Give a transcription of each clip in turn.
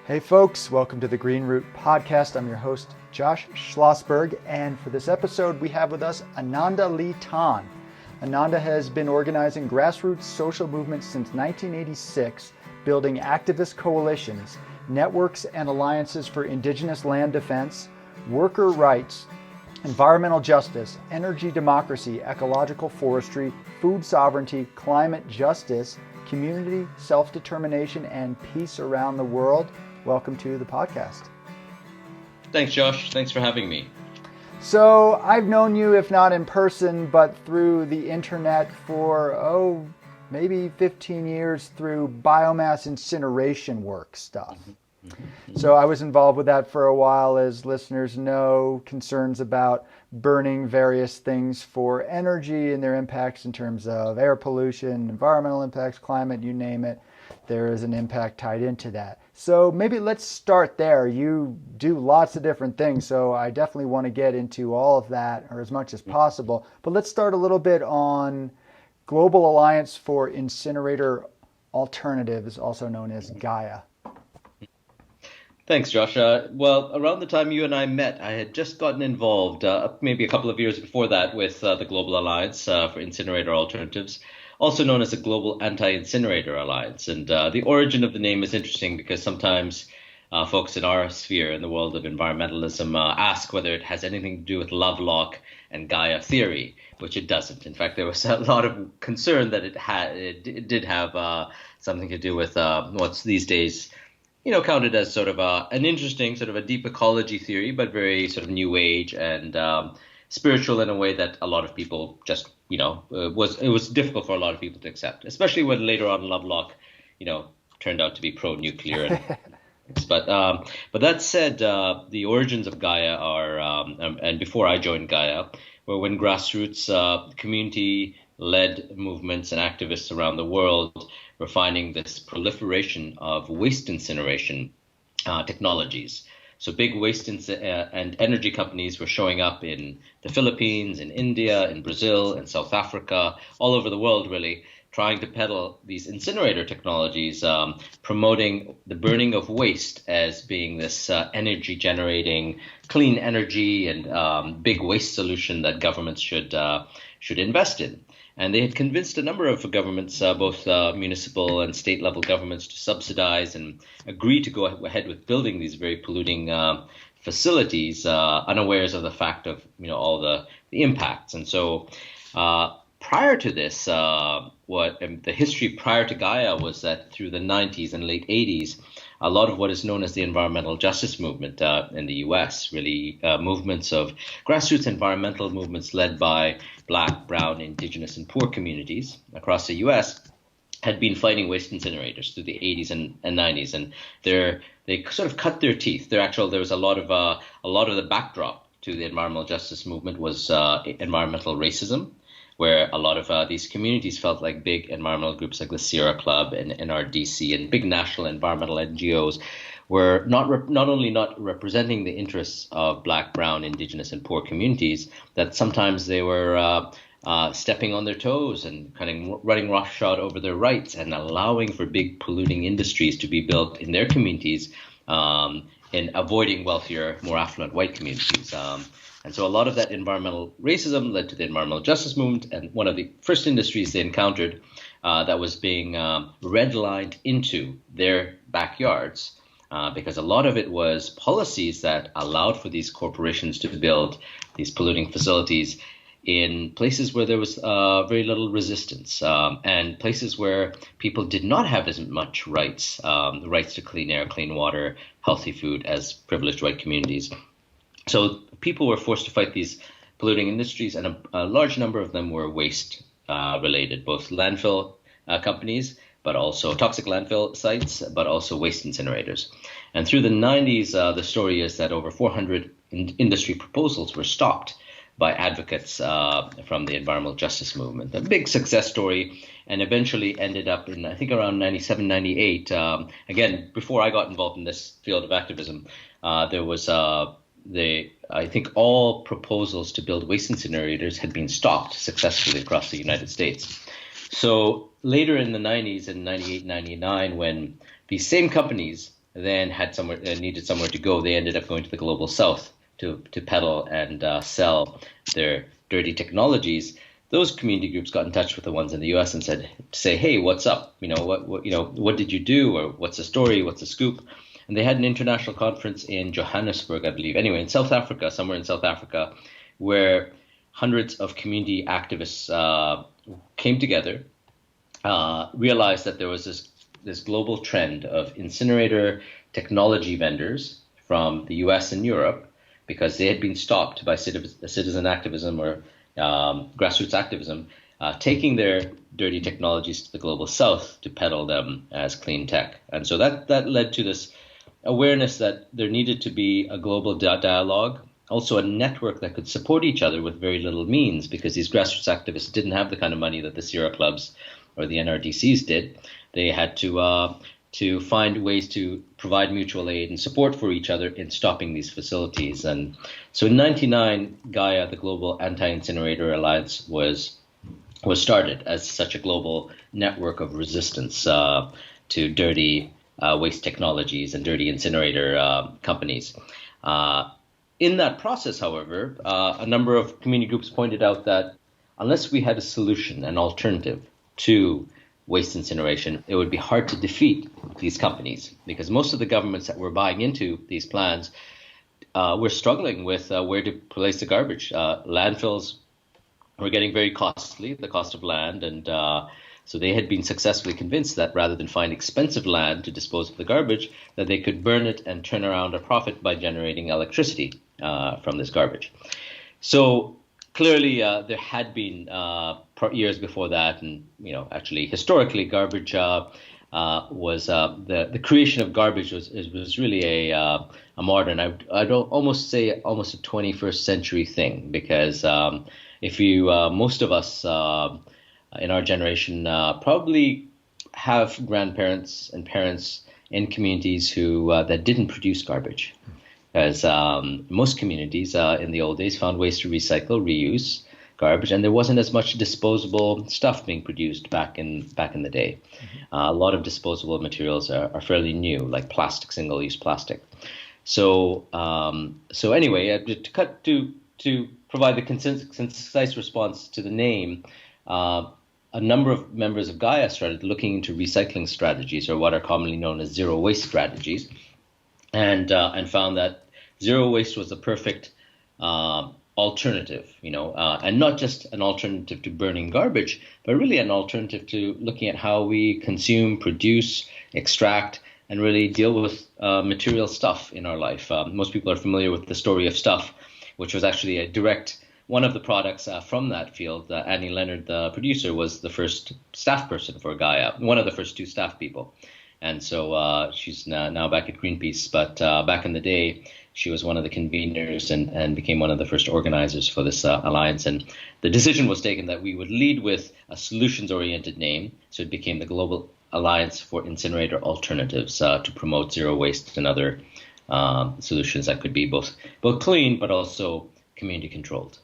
Hey folks, welcome to the Green Root Podcast. I'm your host, Josh Schlossberg, and for this episode we have with us Ananda Lee Tan. Ananda has been organizing grassroots social movements since 1986, building activist coalitions, networks and alliances for Indigenous land defense, worker rights, environmental justice, energy democracy, ecological forestry, food sovereignty, climate justice, community self-determination, and peace around the world. Welcome to the podcast. Thanks, Josh. Thanks for having me. So I've known you, if not in person, but through the internet for, maybe 15 years through biomass incineration work stuff. So I was involved with that for a while, as listeners know, concerns about burning various things for energy and their impacts in terms of air pollution, environmental impacts, climate, you name it. There is an impact tied into that. So maybe let's start there. You do lots of different things, so I definitely want to get into all of that, or as much as possible. But let's start a little bit on Global Alliance for Incinerator Alternatives, also known as Gaia. Thanks, Josh. Well, around the time you and I met, I had just gotten involved, maybe a couple of years before that, with the Global Alliance for Incinerator Alternatives, also known as the Global Anti-Incinerator Alliance. And the origin of the name is interesting because sometimes folks in our sphere, in the world of environmentalism, ask whether it has anything to do with Lovelock and Gaia theory, which it doesn't. In fact, there was a lot of concern that it did have something to do with what's these days counted as sort of an interesting, sort of a deep ecology theory, but very sort of new age and spiritual in a way that a lot of people just, it was difficult for a lot of people to accept, especially when later on Lovelock, turned out to be pro-nuclear. But that said, the origins of Gaia are, and before I joined Gaia, were when grassroots community-led movements and activists around the world were finding this proliferation of waste incineration technologies. So big waste and energy companies were showing up in the Philippines, in India, in Brazil, in South Africa, all over the world really, trying to peddle these incinerator technologies, promoting the burning of waste as being this energy generating, clean energy and big waste solution that governments should invest in. And they had convinced a number of governments, both municipal and state level governments, to subsidize and agree to go ahead with building these very polluting facilities, unawares of the fact of all the impacts. And so prior to this, the history prior to Gaia was that through the 90s and late 80s, a lot of what is known as the environmental justice movement in the U.S., really movements of grassroots environmental movements led by Black, Brown, Indigenous, and poor communities across the U.S. had been fighting waste incinerators through the 80s and 90s, and they sort of cut their teeth. There was a lot of the backdrop to the environmental justice movement was environmental racism, where a lot of these communities felt like big environmental groups like the Sierra Club and NRDC and big national environmental NGOs were not only not representing the interests of Black, Brown, Indigenous, and poor communities, that sometimes they were stepping on their toes and kind of running roughshod over their rights and allowing for big polluting industries to be built in their communities and avoiding wealthier, more affluent white communities. And so a lot of that environmental racism led to the environmental justice movement, and one of the first industries they encountered that was being redlined into their backyards, because a lot of it was policies that allowed for these corporations to build these polluting facilities in places where there was very little resistance, and places where people did not have as much rights, the rights to clean air, clean water, healthy food as privileged white communities. So people were forced to fight these polluting industries, and a large number of them were waste related, both landfill companies, but also toxic landfill sites, but also waste incinerators. And through the 90s, the story is that over 400 industry proposals were stopped by advocates from the environmental justice movement. A big success story, and eventually ended up in, I think, around 97, 98. Again, before I got involved in this field of activism, there was I think all proposals to build waste incinerators had been stopped successfully across the United States. So later in the 90s, in 98, 99, when these same companies then had somewhere needed somewhere to go, they ended up going to the global south to peddle and sell their dirty technologies. Those community groups got in touch with the ones in the U.S. and say, hey, what's up? What did you do, or what's the story? What's the scoop? And they had an international conference in Johannesburg, I believe. Anyway, in South Africa, somewhere in South Africa, where hundreds of community activists came together, realized that there was this global trend of incinerator technology vendors from the US and Europe, because they had been stopped by citizen activism or grassroots activism, taking their dirty technologies to the global south to peddle them as clean tech. And so that led to this awareness that there needed to be a global dialogue, also a network that could support each other with very little means, because these grassroots activists didn't have the kind of money that the Sierra Clubs or the NRDCs did. They had to find ways to provide mutual aid and support for each other in stopping these facilities. And so in '99, Gaia, the Global Anti-Incinerator Alliance, was started as such a global network of resistance to dirty waste technologies and dirty incinerator companies. In that process, however, a number of community groups pointed out that unless we had a solution, an alternative to waste incineration, it would be hard to defeat these companies, because most of the governments that were buying into these plans were struggling with where to place the garbage. Landfills were getting very costly, the cost of land, and so they had been successfully convinced that rather than find expensive land to dispose of the garbage, that they could burn it and turn around a profit by generating electricity from this garbage. So clearly, there had been years before that, and actually historically, garbage was the creation of garbage was really a modern, I'd almost say almost a 21st century thing, because if you most of us in our generation probably have grandparents and parents in communities who that didn't produce garbage. Because most communities in the old days found ways to recycle, reuse garbage, and there wasn't as much disposable stuff being produced back in the day. A lot of disposable materials are fairly new, like plastic, single-use plastic. So anyway, to provide the concise response to the name, a number of members of Gaia started looking into recycling strategies, or what are commonly known as zero waste strategies. And found that zero waste was the perfect alternative, and not just an alternative to burning garbage, but really an alternative to looking at how we consume, produce, extract, and really deal with material stuff in our life. Most people are familiar with the story of stuff, which was actually a direct one of the products from that field. Annie Leonard, the producer, was the first staff person for Gaia, one of the first two staff people. And so she's now back at Greenpeace, but back in the day, she was one of the conveners and became one of the first organizers for this alliance. And the decision was taken that we would lead with a solutions-oriented name, so it became the Global Alliance for Incinerator Alternatives, to promote zero waste and other solutions that could be both clean but also community-controlled.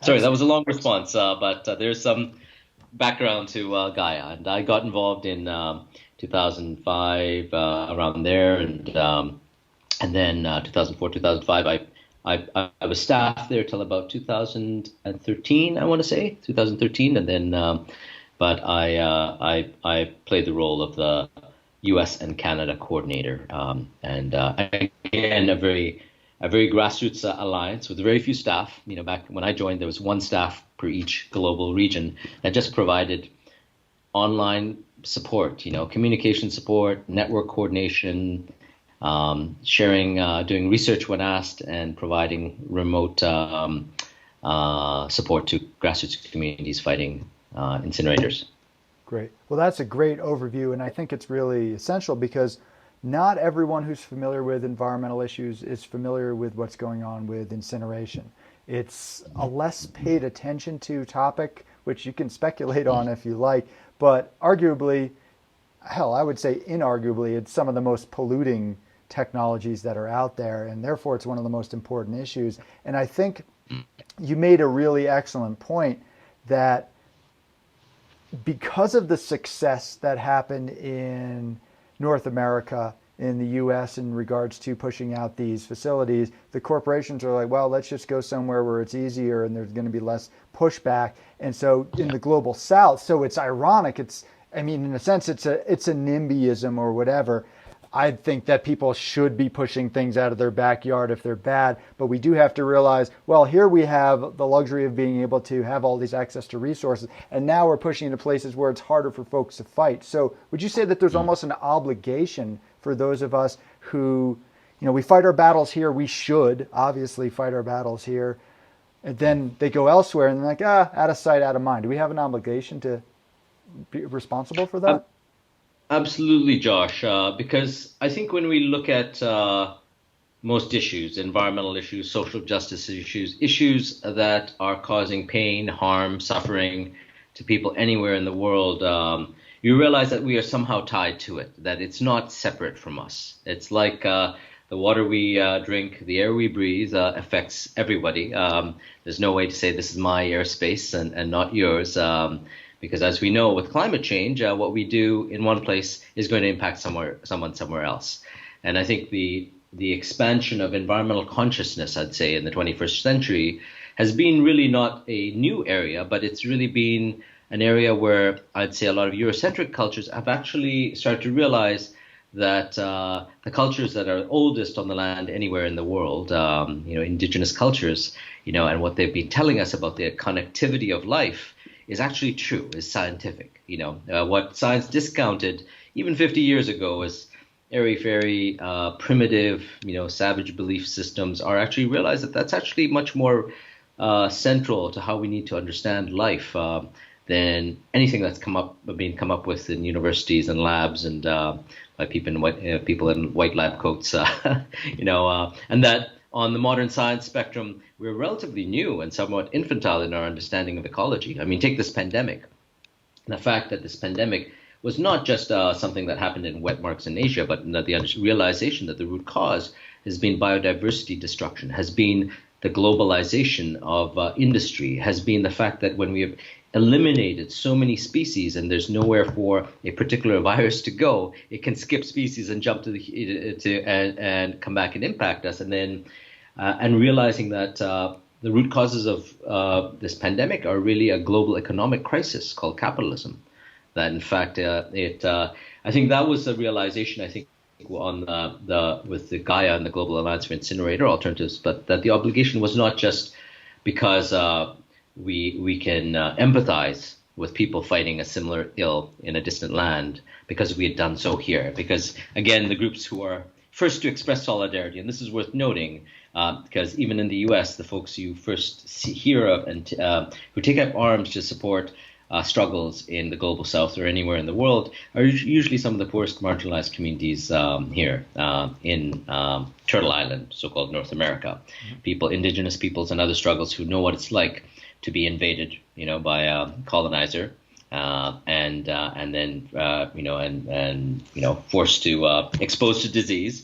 Sorry, that was a long response, but there's some background to Gaia, and I got involved in 2005 around there, and then 2004, 2005, I was staff there till about 2013, I want to say 2013, and then but I played the role of the U.S. and Canada coordinator, and again a very grassroots alliance with very few staff. Back when I joined, there was one staff per each global region that just provided online support, communication support, network coordination, sharing, doing research when asked, and providing remote support to grassroots communities fighting incinerators. Great. Well, that's a great overview, and I think it's really essential because not everyone who's familiar with environmental issues is familiar with what's going on with incineration. It's a less paid attention to topic, which you can speculate on if you like, but arguably, hell, I would say inarguably, it's some of the most polluting technologies that are out there, and therefore it's one of the most important issues. And I think you made a really excellent point that because of the success that happened in North America in the U.S. in regards to pushing out these facilities, the corporations are like, well, let's just go somewhere where it's easier and there's going to be less pushback. And so in the global South, so it's ironic. In a sense, it's a NIMBYism or whatever. I think that people should be pushing things out of their backyard if they're bad, but we do have to realize, well, here we have the luxury of being able to have all these access to resources, and now we're pushing into places where it's harder for folks to fight. So would you say that there's almost an obligation for those of us who, we fight our battles here, we should obviously fight our battles here, and then they go elsewhere and they're like, out of sight, out of mind. Do we have an obligation to be responsible for that? Absolutely, Josh, because I think when we look at most issues, environmental issues, social justice issues, issues that are causing pain, harm, suffering to people anywhere in the world, you realize that we are somehow tied to it, that it's not separate from us. It's like the water we drink, the air we breathe affects everybody. There's no way to say this is my airspace and not yours. Because as we know, with climate change, what we do in one place is going to impact someone somewhere else. And I think the expansion of environmental consciousness, I'd say, in the 21st century has been really not a new area, but it's really been an area where I'd say a lot of Eurocentric cultures have actually started to realize that the cultures that are oldest on the land anywhere in the world, indigenous cultures, and what they've been telling us about the connectivity of life is actually true, is scientific. What science discounted even 50 years ago as airy-fairy, primitive, savage belief systems are actually realized that that's actually much more central to how we need to understand life than anything that's come up with in universities and labs and by people in white lab coats, and that on the modern science spectrum, we're relatively new and somewhat infantile in our understanding of ecology. I mean, take this pandemic. The fact that this pandemic was not just something that happened in wet markets in Asia, but that the realization that the root cause has been biodiversity destruction, has been the globalization of industry, has been the fact that when we have eliminated so many species and there's nowhere for a particular virus to go, it can skip species and jump and come back and impact us. And then and realizing that the root causes of this pandemic are really a global economic crisis called capitalism. That in fact I think that was the realization, I think, on with the Gaia and the Global Alliance for Incinerator Alternatives, but that the obligation was not just because we can empathize with people fighting a similar ill in a distant land because we had done so here. Because again, the groups who are first to express solidarity, and this is worth noting, because even in the U.S., the folks you first hear of and who take up arms to support struggles in the global South or anywhere in the world are usually some of the poorest marginalized communities here in Turtle Island, so-called North America. People, indigenous peoples and other struggles who know what it's like to be invaded, by a colonizer, and then forced to exposed to disease,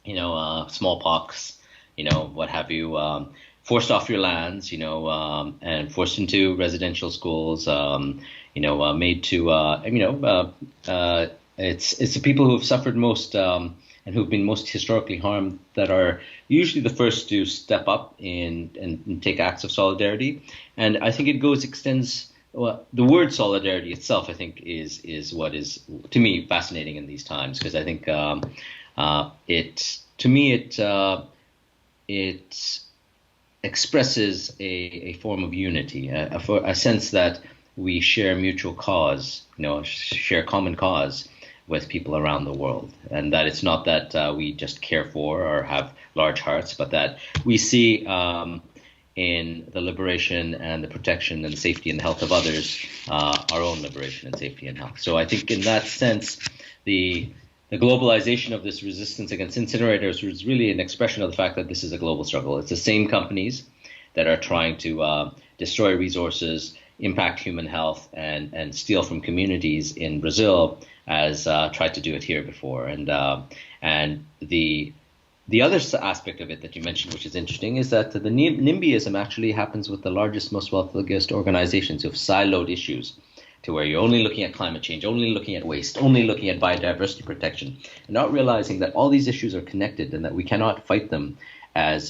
smallpox, what have you, forced off your lands, and forced into residential schools, made to, it's the people who have suffered most and who've been most historically harmed that are usually the first to step up and take acts of solidarity. And I think it extends. Well, the word solidarity itself, I think, is what is to me fascinating in these times, because I think it expresses a form of unity, a sense that we share mutual cause, share common cause with people around the world, and that it's not that we just care for or have large hearts, but that we see in the liberation and the protection and the safety and health of others, our own liberation and safety and health. So I think in that sense, the globalization of this resistance against incinerators was really an expression of the fact that this is a global struggle. It's the same companies that are trying to destroy resources, impact human health, and steal from communities in Brazil as tried to do it here before. And the other aspect of it that you mentioned, which is interesting, is that the NIMBYism actually happens with the largest, most wealthiest organizations who have siloed issues to where you're only looking at climate change, only looking at waste, only looking at biodiversity protection, and not realizing that all these issues are connected and that we cannot fight them as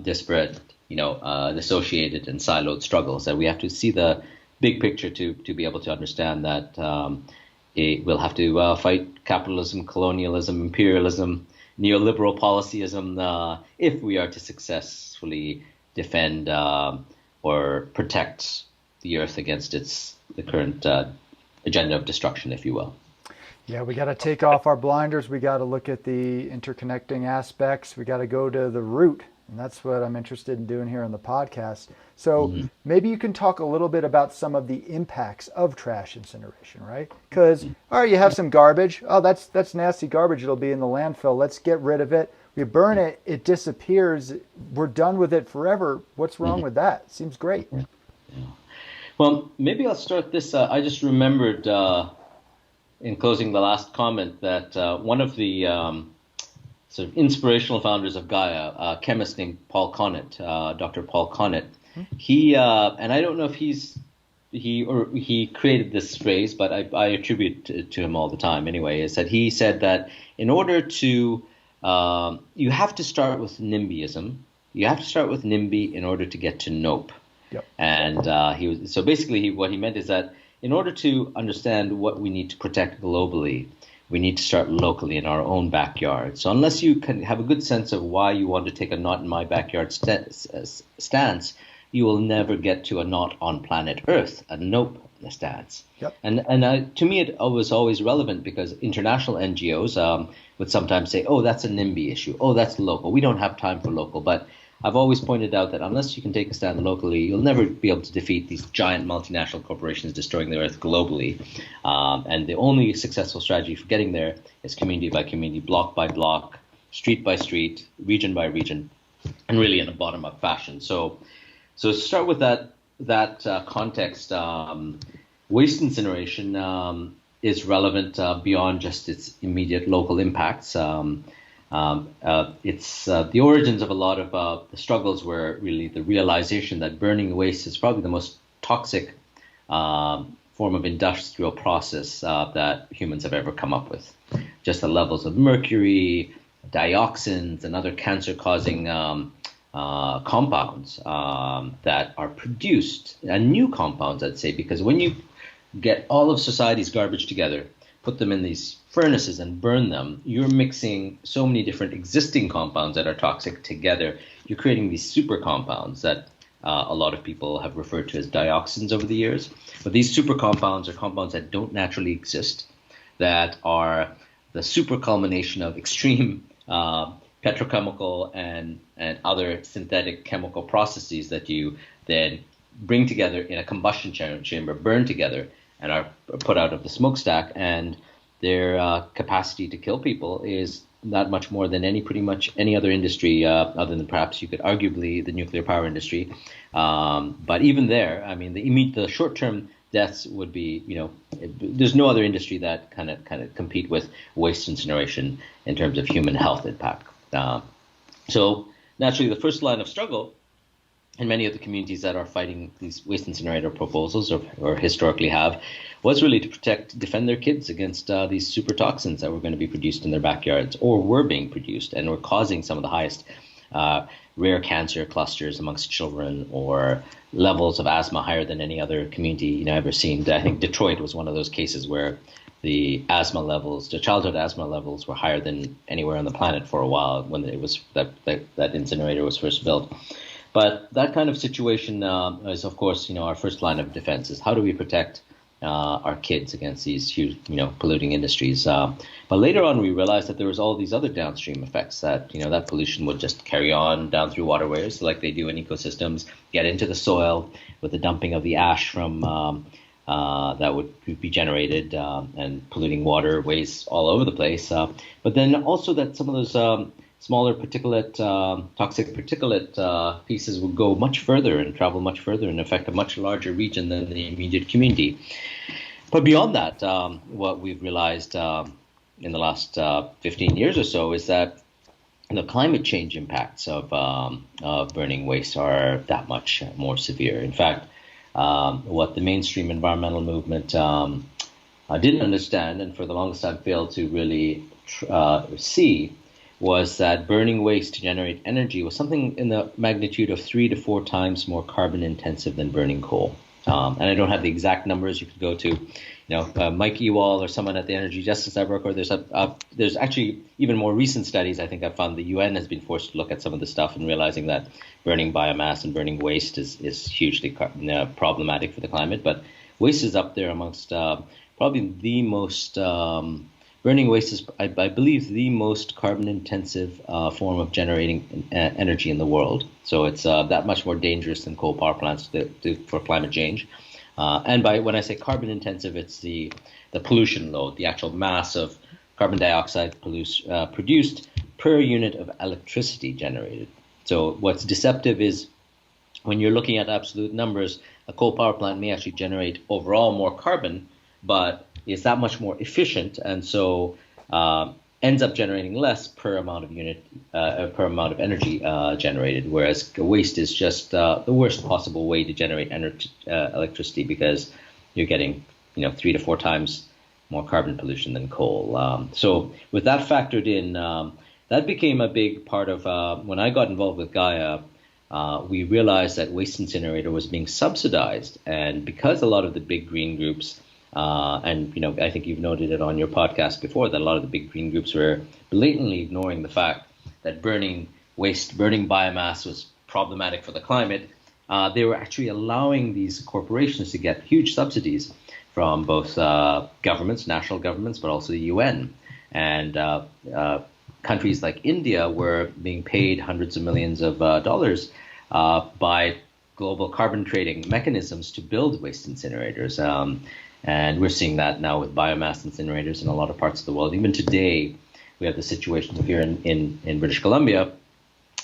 disparate, dissociated and siloed struggles. That we have to see the big picture to be able to understand that we'll have to fight capitalism, colonialism, imperialism, neoliberal policyism if we are to successfully defend or protect the earth against the current agenda of destruction, if you will. Yeah, we got to take off our blinders. We got to look at the interconnecting aspects. We got to go to the root. And that's what I'm interested in doing here on the podcast. So maybe you can talk a little bit about some of the impacts of trash incineration, right? Because, all right, you have some garbage. Oh, that's nasty garbage. It'll be in the landfill. Let's get rid of it. We burn it. It disappears. We're done with it forever. What's wrong with that? Seems great. Yeah. Well, maybe I'll start this. I just remembered in closing the last comment that one of the sort of inspirational founders of Gaia, a chemist named Paul Connaught, Dr. Paul Connaught, he and I don't know if he created this phrase, but I attribute it to him all the time anyway, is that he said that in order to you have to start with NIMBYism. You have to start with NIMBY in order to get to NOPE. Yep. And so basically what he meant is that in order to understand what we need to protect globally, we need to start locally in our own backyard. So unless you can have a good sense of why you want to take a not in my backyard stance, you will never get to a not on planet Earth, a NOPE stance. Yep. And to me, it was always relevant because international NGOs would sometimes say, oh, that's a NIMBY issue. Oh, that's local. We don't have time for local. But I've always pointed out that unless you can take a stand locally, you'll never be able to defeat these giant multinational corporations destroying the earth globally. And the only successful strategy for getting there is community by community, block by block, street by street, region by region, and really in a bottom-up fashion. So to start with that context, waste incineration is relevant beyond just its immediate local impacts. It's the origins of a lot of the struggles were really the realization that burning waste is probably the most toxic form of industrial process that humans have ever come up with. Just the levels of mercury, dioxins, and other cancer-causing compounds that are produced, and new compounds, I'd say, because when you get all of society's garbage together, put them in these furnaces and burn them, you're mixing so many different existing compounds that are toxic together. You're creating these super compounds that a lot of people have referred to as dioxins over the years. But these super compounds are compounds that don't naturally exist, that are the super culmination of extreme petrochemical and other synthetic chemical processes that you then bring together in a combustion chamber, burn together, and are put out of the smokestack, and their capacity to kill people is not much more than pretty much any other industry, other than perhaps you could arguably the nuclear power industry. But even there, I mean, the short-term deaths would be, there's no other industry that kind of compete with waste incineration in terms of human health impact. So naturally, the first line of struggle in many of the communities that are fighting these waste incinerator proposals or historically have was really to defend their kids against these super toxins that were going to be produced in their backyards or were being produced and were causing some of the highest rare cancer clusters amongst children or levels of asthma higher than any other community ever seen. I think Detroit was one of those cases where the childhood asthma levels were higher than anywhere on the planet for a while when it was that incinerator was first built. But that kind of situation is, of course, our first line of defense is how do we protect our kids against these huge, polluting industries. But later on, we realized that there was all these other downstream effects that, that pollution would just carry on down through waterways like they do in ecosystems, get into the soil with the dumping of the ash from that would be generated and polluting waterways all over the place. But then also that some of those smaller toxic particulate pieces would go much further and travel much further and affect a much larger region than the immediate community. But beyond that, what we've realized in the last 15 years or so is that the climate change impacts of burning waste are that much more severe. In fact, What the mainstream environmental movement didn't understand, and for the longest time failed to really see, was that burning waste to generate energy was something in the magnitude of 3 to 4 times more carbon intensive than burning coal. And I don't have the exact numbers. You could go to, Mike Ewald or someone at the Energy Justice Network, or there's actually even more recent studies. I think I found the UN has been forced to look at some of this stuff and realizing that burning biomass and burning waste is hugely problematic for the climate. But waste is up there amongst probably the most burning waste is, I believe, the most carbon-intensive form of generating energy in the world. So it's that much more dangerous than coal power plants for climate change. And when I say carbon-intensive, it's the pollution load, the actual mass of carbon dioxide produced per unit of electricity generated. So what's deceptive is when you're looking at absolute numbers, a coal power plant may actually generate overall more carbon, but is that much more efficient, and so ends up generating less per amount of energy generated. Whereas waste is just the worst possible way to generate electricity, because you're getting 3 to 4 times more carbon pollution than coal. So with that factored in, that became a big part of when I got involved with Gaia. We realized that waste incinerator was being subsidized, and because a lot of the big green groups and I think you've noted it on your podcast before that a lot of the big green groups were blatantly ignoring the fact that burning waste, burning biomass was problematic for the climate. They were actually allowing these corporations to get huge subsidies from both governments, national governments, but also the UN. And countries like India were being paid hundreds of millions of dollars by global carbon trading mechanisms to build waste incinerators. And we're seeing that now with biomass incinerators in a lot of parts of the world. Even today, we have the situation here in British Columbia,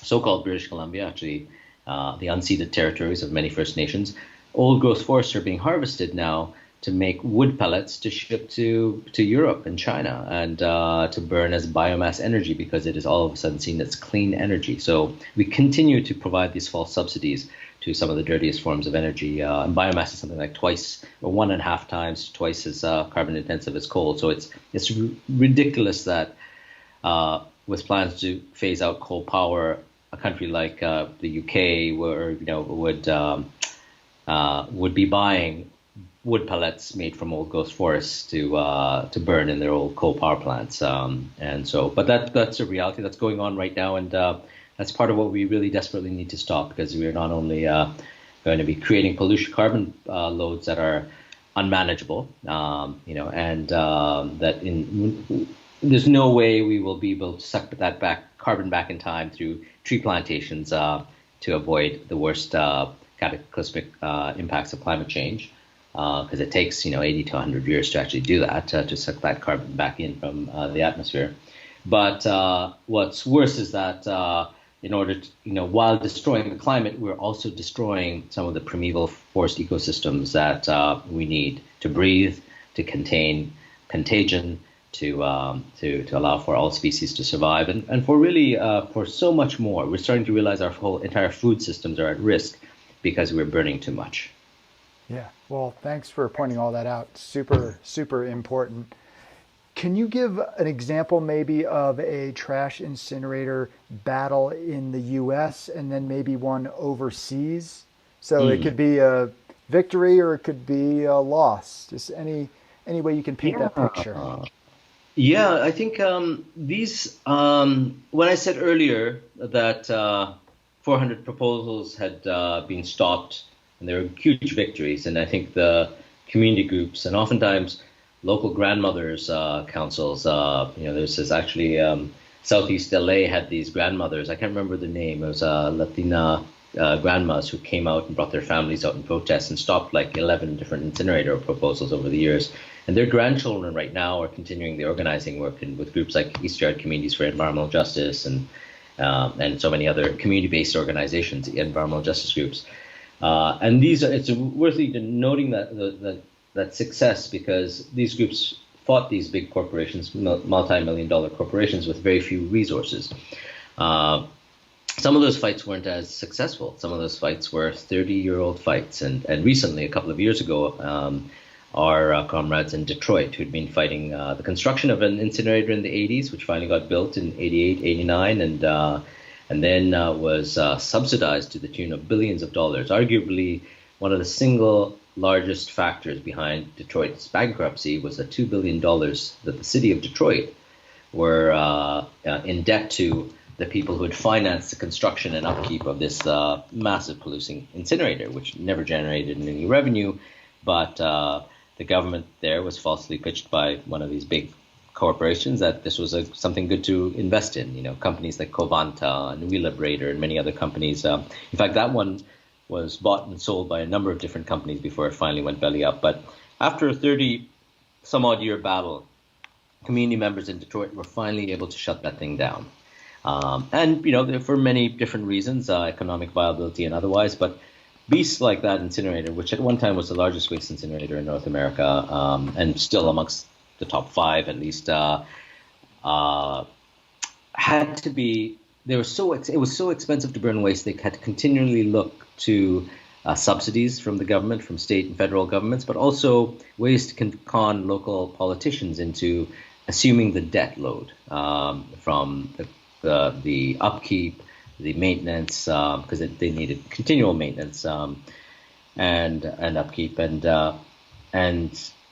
so-called British Columbia, actually the unceded territories of many First Nations. Old growth forests are being harvested now to make wood pellets to ship to Europe and China and to burn as biomass energy, because it is all of a sudden seen as clean energy. So we continue to provide these false subsidies to some of the dirtiest forms of energy. And biomass is something like 1.5 times twice as carbon intensive as coal. So it's ridiculous that with plans to phase out coal power, a country like the UK would be buying wood pellets made from old growth forests to burn in their old coal power plants. But that's a reality that's going on right now, and that's part of what we really desperately need to stop, because we are not only going to be creating pollution, loads that are unmanageable, there's no way we will be able to suck that carbon back in time through tree plantations to avoid the worst cataclysmic impacts of climate change, because it takes 80 to 100 years to actually do that, to suck that carbon back in from the atmosphere. But what's worse is that in order to, while destroying the climate, we're also destroying some of the primeval forest ecosystems that we need to breathe, to contain contagion, to allow for all species to survive, and for really for so much more. We're starting to realize our whole entire food systems are at risk because we're burning too much. Yeah, well, thanks for pointing all that out. Super, super important. Can you give an example maybe of a trash incinerator battle in the U.S. and then maybe one overseas? So it could be a victory or it could be a loss. Just any way you can paint that picture. Yeah, I think these, when I said earlier that 400 proposals had been stopped, and there were huge victories, and I think the community groups and oftentimes local grandmothers councils, there's this actually Southeast LA had these grandmothers. I can't remember the name. It was Latina grandmas who came out and brought their families out in protest and stopped like 11 different incinerator proposals over the years. And their grandchildren right now are continuing the organizing work with groups like East Yard Communities for Environmental Justice and so many other community-based organizations, environmental justice groups. And it's worthy noting that success, because these groups fought these big corporations, multi-million-dollar corporations with very few resources. some of those fights weren't as successful. Some of those fights were 30-year-old fights. And recently, a couple of years ago, our comrades in Detroit who'd been fighting the construction of an incinerator in the 80s, which finally got built in 88, 89, and then was subsidized to the tune of billions of dollars. Arguably, one of the single largest factors behind Detroit's bankruptcy was the $2 billion that the city of Detroit were in debt to the people who had financed the construction and upkeep of this massive polluting incinerator, which never generated any revenue, but the government there was falsely pitched by one of these big corporations that this was something good to invest in. You know, companies like Covanta and Wheelabrator and many other companies. In fact, that one was bought and sold by a number of different companies before it finally went belly up. But after a 30-some-odd-year battle, community members in Detroit were finally able to shut that thing down. And, you know, for many different reasons, economic viability and otherwise, but beasts like that incinerator, which at one time was the largest waste incinerator in North America, and still amongst the top 5 at least, had to be, it was so expensive to burn waste, they had to continually look to subsidies from the government, from state and federal governments, but also ways to con local politicians into assuming the debt load from the upkeep, the maintenance, because they needed continual maintenance and upkeep, and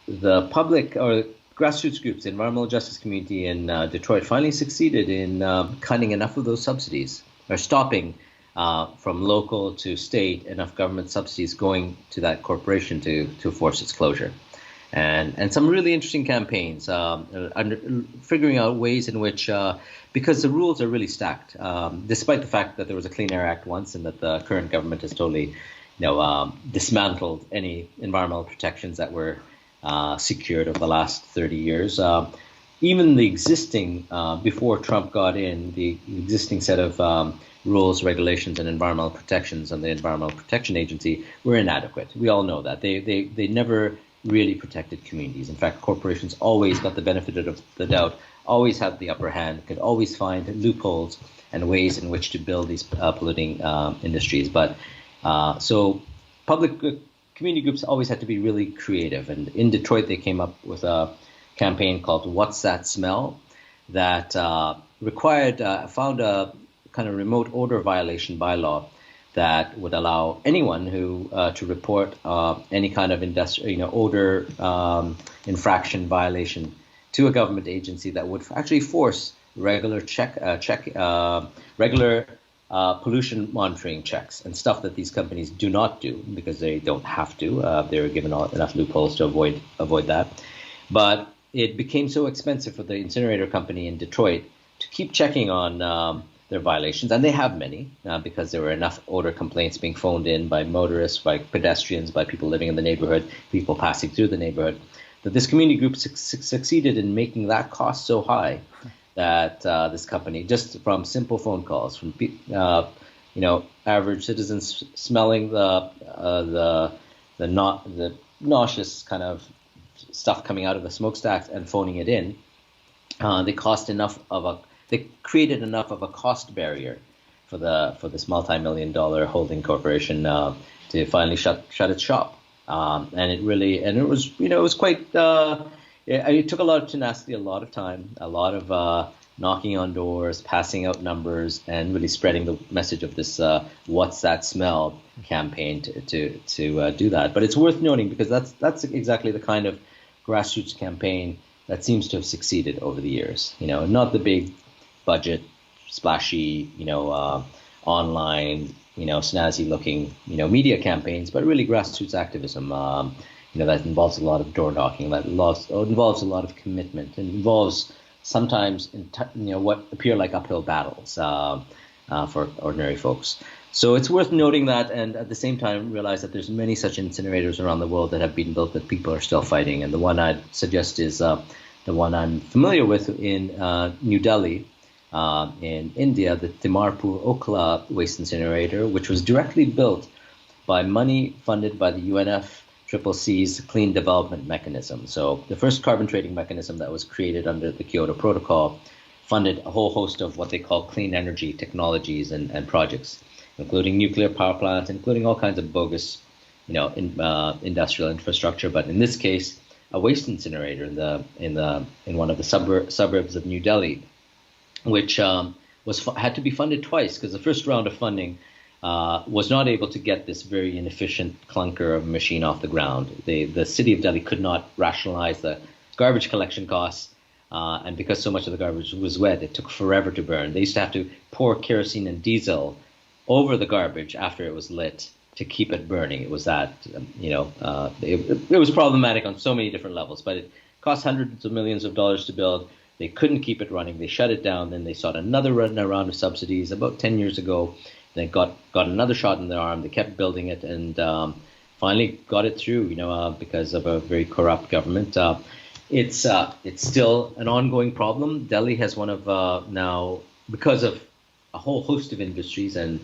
the public or grassroots groups, the environmental justice community in Detroit finally succeeded in cutting enough of those subsidies, or stopping from local to state enough government subsidies going to that corporation to force its closure. And some really interesting campaigns, figuring out ways in which, because the rules are really stacked, despite the fact that there was a Clean Air Act once and that the current government has totally, dismantled any environmental protections that were secured over the last 30 years. Even the existing, before Trump got in, the existing set of rules, regulations, and environmental protections on the Environmental Protection Agency were inadequate. We all know that. They never really protected communities. In fact, corporations always got the benefit of the doubt, always had the upper hand, could always find loopholes and ways in which to build these polluting industries. But so public community groups always had to be really creative. And in Detroit, they came up with a campaign called What's That Smell? That found a kind of remote odor violation bylaw that would allow anyone who to report any kind of odor infraction violation to a government agency that would actually force regular pollution monitoring checks and stuff that these companies do not do because they don't have to. They're given enough loopholes to avoid that. But it became so expensive for the incinerator company in Detroit to keep checking on their violations, and they have many because there were enough odor complaints being phoned in by motorists, by pedestrians, by people living in the neighborhood, people passing through the neighborhood, that this community group succeeded in making that cost so high that this company, just from simple phone calls, from average citizens smelling the nauseous kind of stuff coming out of the smokestacks and phoning it in, they created enough of a cost barrier for this multi-million-dollar holding corporation to finally shut its shop. It took a lot of tenacity, a lot of time, a lot of knocking on doors, passing out numbers, and really spreading the message of this "What's That Smell" campaign to do that. But it's worth noting because that's exactly the kind of grassroots campaign that seems to have succeeded over the years. Not the big budget, splashy, online, snazzy looking, media campaigns, but really grassroots activism, that involves a lot of door knocking, that involves a lot of commitment, and involves sometimes, what appear like uphill battles for ordinary folks. So it's worth noting that, and at the same time realize that there's many such incinerators around the world that have been built that people are still fighting. And the one I'd suggest is the one I'm familiar with in New Delhi, in India, the Timarpur Okla waste incinerator, which was directly built by money funded by the UNFCCC's Clean Development Mechanism. So the first carbon trading mechanism that was created under the Kyoto Protocol funded a whole host of what they call clean energy technologies and projects, including nuclear power plants, including all kinds of bogus, industrial infrastructure. But in this case, a waste incinerator in one of the suburbs of New Delhi, which had to be funded twice because the first round of funding was not able to get this very inefficient clunker of a machine off the ground. The city of Delhi could not rationalize the garbage collection costs, and because so much of the garbage was wet, it took forever to burn. They used to have to pour kerosene and diesel over the garbage after it was lit to keep it burning. It was that, it was problematic on so many different levels, but it cost hundreds of millions of dollars to build. They couldn't keep it running. They shut it down. Then they sought another round of subsidies about 10 years ago. They got another shot in the arm. They kept building it and finally got it through, because of a very corrupt government. It's still an ongoing problem. Delhi has one of now, because of a whole host of industries and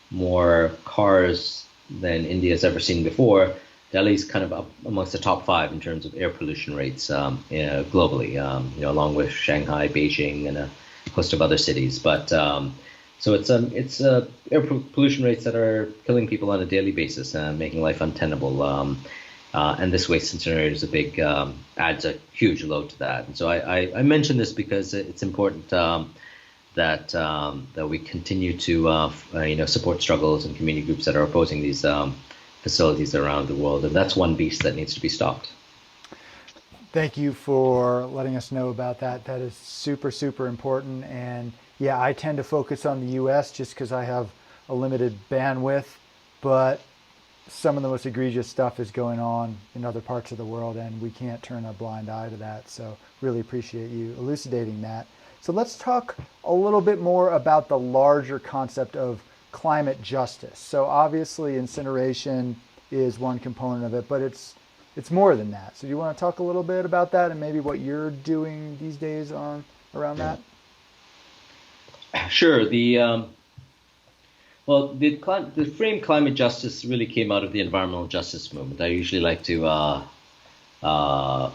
more cars than India has ever seen before, Delhi's kind of up amongst the top 5 in terms of air pollution rates globally, along with Shanghai, Beijing, and a host of other cities. But so it's air pollution rates that are killing people on a daily basis, making life untenable. And this waste incinerator is adds a huge load to that. And so I mention this because it's important that we continue to support struggles and community groups that are opposing these facilities around the world, and that's one beast that needs to be stopped. Thank you for letting us know about that. That is super, super important. And yeah, I tend to focus on the U.S. just because I have a limited bandwidth, but some of the most egregious stuff is going on in other parts of the world, and we can't turn a blind eye to that. So really appreciate you elucidating that. So let's talk a little bit more about the larger concept of climate justice. So obviously incineration is one component of it, but it's more than that. So do you want to talk a little bit about that and maybe what you're doing these days around that? Sure. The frame climate justice really came out of the environmental justice movement. I usually like to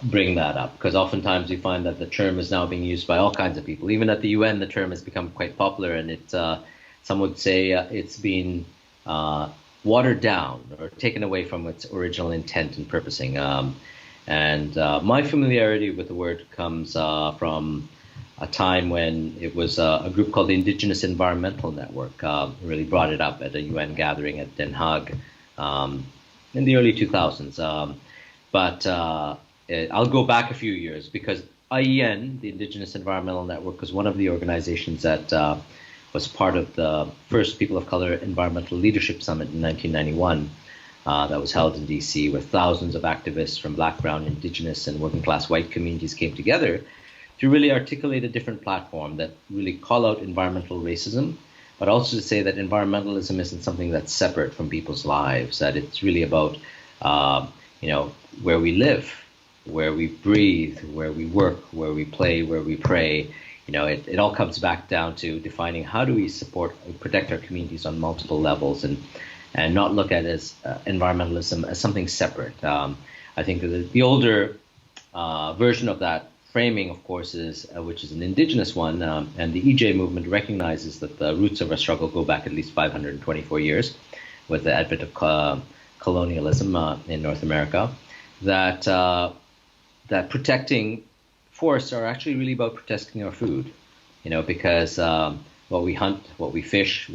bring that up because oftentimes you find that the term is now being used by all kinds of people. Even at the UN, the term has become quite popular, and some would say it's been watered down or taken away from its original intent and purposing. And my familiarity with the word comes from a time when it was a group called the Indigenous Environmental Network really brought it up at a UN gathering at Den Haag in the early 2000s. But I'll go back a few years because IEN, the Indigenous Environmental Network, was one of the organizations that was part of the first People of Color Environmental Leadership Summit in 1991 that was held in DC, where thousands of activists from Black, Brown, Indigenous, and working class white communities came together to really articulate a different platform that really call out environmental racism, but also to say that environmentalism isn't something that's separate from people's lives, that it's really about where we live, where we breathe, where we work, where we play, where we pray. It all comes back down to defining how do we support and protect our communities on multiple levels and not look at it as environmentalism as something separate. I think the older version of that framing, of course, which is an indigenous one, and the EJ movement recognizes that the roots of our struggle go back at least 524 years with the advent of colonialism in North America, that protecting forests are actually really about protecting our food, because what we hunt, what we fish,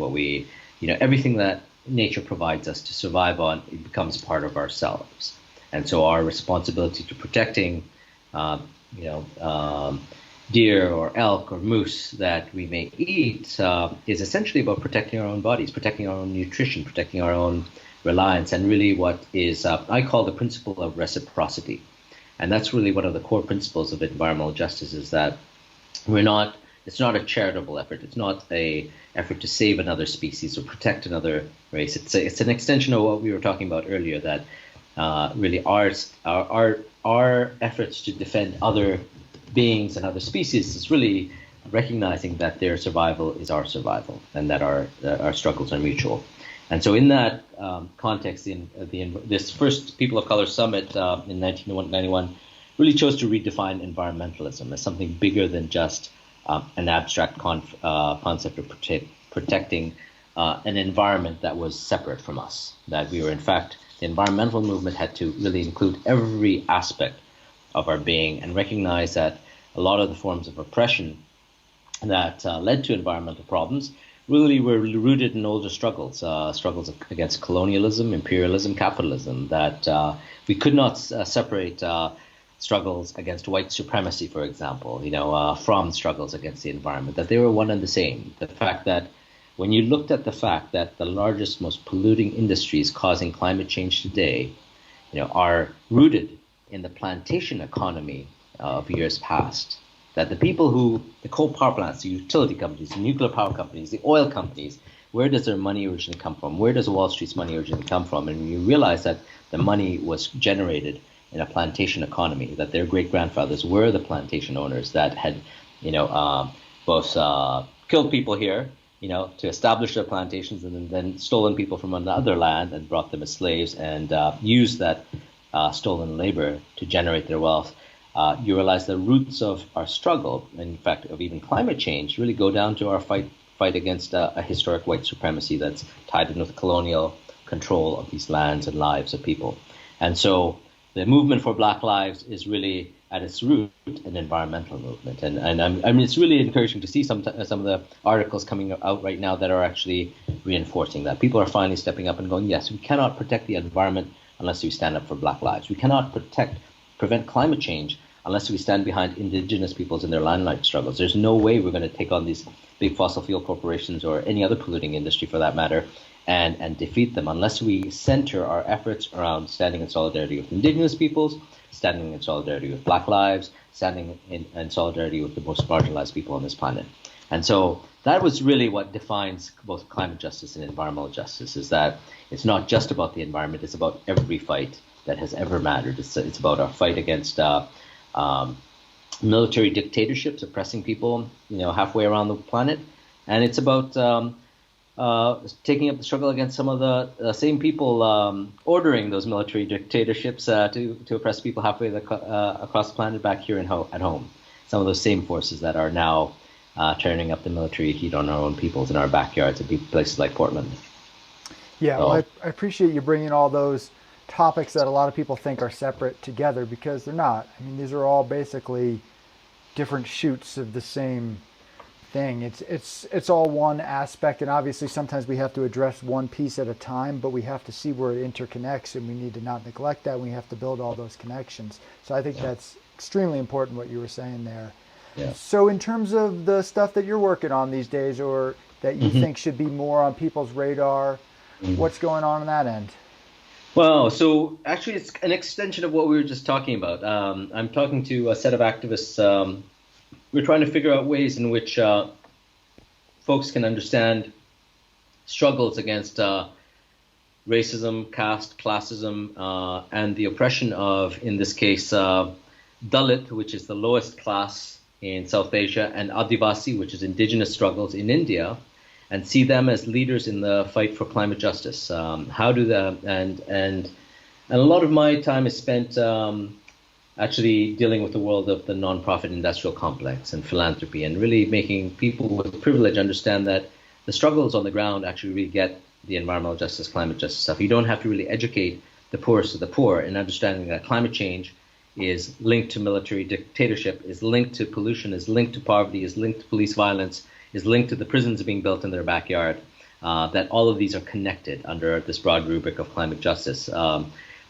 everything that nature provides us to survive on, it becomes part of ourselves. And so our responsibility to protecting, deer or elk or moose that we may eat is essentially about protecting our own bodies, protecting our own nutrition, protecting our own reliance, and really what is I call the principle of reciprocity. And that's really one of the core principles of environmental justice, is that it's not a charitable effort. It's not a effort to save another species or protect another race. It's an extension of what we were talking about earlier, that really our efforts to defend other beings and other species is really recognizing that their survival is our survival and that our struggles are mutual. And so in that context, this first People of Color Summit in 1991 really chose to redefine environmentalism as something bigger than just an abstract concept of protecting an environment that was separate from us. That we were, in fact, the environmental movement had to really include every aspect of our being and recognize that a lot of the forms of oppression that led to environmental problems really were rooted in older struggles, struggles against colonialism, imperialism, capitalism, that we could not separate struggles against white supremacy, for example, from struggles against the environment, that they were one and the same. The fact that when you looked at the fact that the largest, most polluting industries causing climate change today, are rooted in the plantation economy of years past, that the people the coal power plants, the utility companies, the nuclear power companies, the oil companies, where does their money originally come from? Where does Wall Street's money originally come from? And you realize that the money was generated in a plantation economy, that their great-grandfathers were the plantation owners that had, both killed people here, to establish their plantations, and then stolen people from another land and brought them as slaves and used that stolen labor to generate their wealth. You realize the roots of our struggle, in fact, of even climate change, really go down to our fight against a historic white supremacy that's tied in with colonial control of these lands and lives of people. And so the movement for Black Lives is really at its root an environmental movement. And I mean, it's really encouraging to see some of the articles coming out right now that are actually reinforcing that. People are finally stepping up and going, yes, we cannot protect the environment unless we stand up for Black lives. We cannot prevent climate change unless we stand behind Indigenous peoples in their land rights struggles. There's no way we're going to take on these big fossil fuel corporations or any other polluting industry for that matter and defeat them unless we center our efforts around standing in solidarity with Indigenous peoples, standing in solidarity with Black lives, standing in solidarity with the most marginalized people on this planet. And so that was really what defines both climate justice and environmental justice, is that it's not just about the environment, it's about every fight that has ever mattered. It's about our fight against military dictatorships oppressing people, halfway around the planet, and it's about taking up the struggle against some of the same people ordering those military dictatorships to oppress people halfway across the planet back here at home. Some of those same forces that are now turning up the military heat on our own peoples in our backyards at places like Portland. Yeah, well, I appreciate you bringing all those topics that a lot of people think are separate together, because they're not. I mean, these are all basically different shoots of the same thing. It's all one aspect, and obviously sometimes we have to address one piece at a time, but we have to see where it interconnects, and we need to not neglect that. We have to build all those connections. So I think that's extremely important what you were saying there. Yeah. So in terms of the stuff that you're working on these days, or that you think should be more on people's radar, what's going on that end? Well, so actually it's an extension of what we were just talking about. I'm talking to a set of activists. We're trying to figure out ways in which folks can understand struggles against racism, caste, classism, and the oppression of, in this case, Dalit, which is the lowest class in South Asia, and Adivasi, which is indigenous struggles in India, and see them as leaders in the fight for climate justice. How do that? And a lot of my time is spent actually dealing with the world of the nonprofit industrial complex and philanthropy, and really making people with privilege understand that the struggles on the ground actually really get the environmental justice, climate justice stuff. You don't have to really educate the poorest of the poor in understanding that climate change is linked to military dictatorship, is linked to pollution, is linked to poverty, is linked to police violence, is linked to the prisons being built in their backyard, that all of these are connected under this broad rubric of climate justice.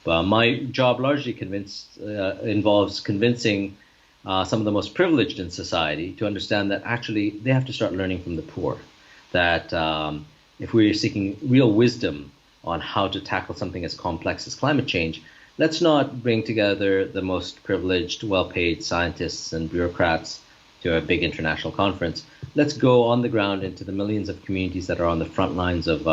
But my job largely involves convincing some of the most privileged in society to understand that actually they have to start learning from the poor, that if we're seeking real wisdom on how to tackle something as complex as climate change, let's not bring together the most privileged, well-paid scientists and bureaucrats to a big international conference. Let's go on the ground into the millions of communities that are on the front lines of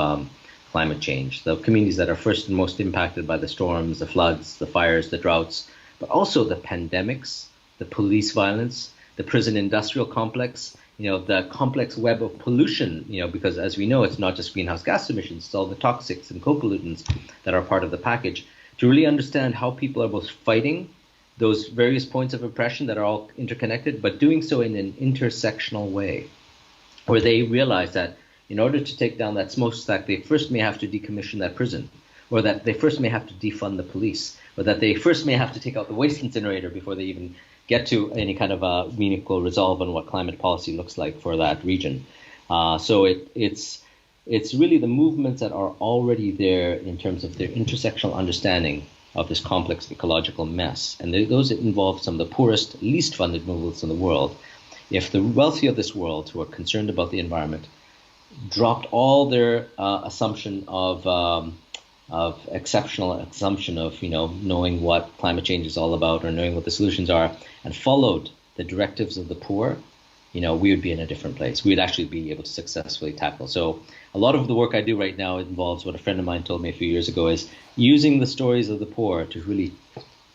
climate change, the communities that are first and most impacted by the storms, the floods, the fires, the droughts, but also the pandemics, the police violence, the prison industrial complex, the complex web of pollution, because as we know, it's not just greenhouse gas emissions, it's all the toxics and co-pollutants that are part of the package. To really understand how people are both fighting those various points of oppression that are all interconnected, but doing so in an intersectional way, where they realize that in order to take down that smokestack, they first may have to decommission that prison, or that they first may have to defund the police, or that they first may have to take out the waste incinerator before they even get to any kind of a meaningful resolve on what climate policy looks like for that region. So it's really the movements that are already there in terms of their intersectional understanding of this complex ecological mess. And those that involve some of the poorest, least funded movements in the world. If the wealthy of this world who are concerned about the environment dropped all their assumption of exceptional assumption of knowing what climate change is all about or knowing what the solutions are, and followed the directives of the poor, we would be in a different place. We'd actually be able to successfully tackle. So a lot of the work I do right now involves what a friend of mine told me a few years ago, is using the stories of the poor to really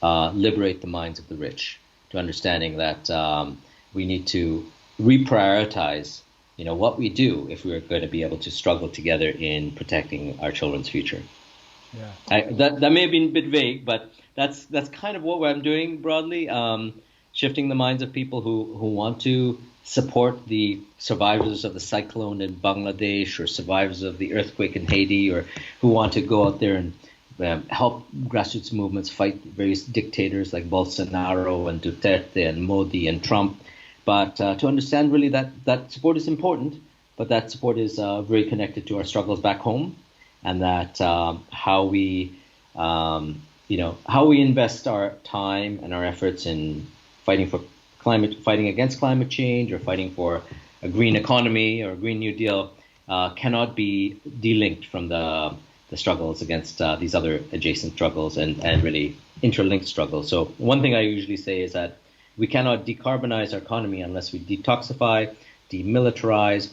liberate the minds of the rich, to understanding that we need to reprioritize what we do if we're going to be able to struggle together in protecting our children's future. Yeah. That may have been a bit vague, but that's kind of what I'm doing broadly, shifting the minds of people who want to support the survivors of the cyclone in Bangladesh, or survivors of the earthquake in Haiti, or who want to go out there and help grassroots movements fight various dictators like Bolsonaro and Duterte and Modi and Trump. But to understand really that support is important, but that support is very connected to our struggles back home, and that how we invest our time and our efforts in fighting against climate change, or fighting for a green economy or a Green New Deal cannot be delinked from the struggles against these other adjacent struggles and really interlinked struggles. So one thing I usually say is that we cannot decarbonize our economy unless we detoxify, demilitarize,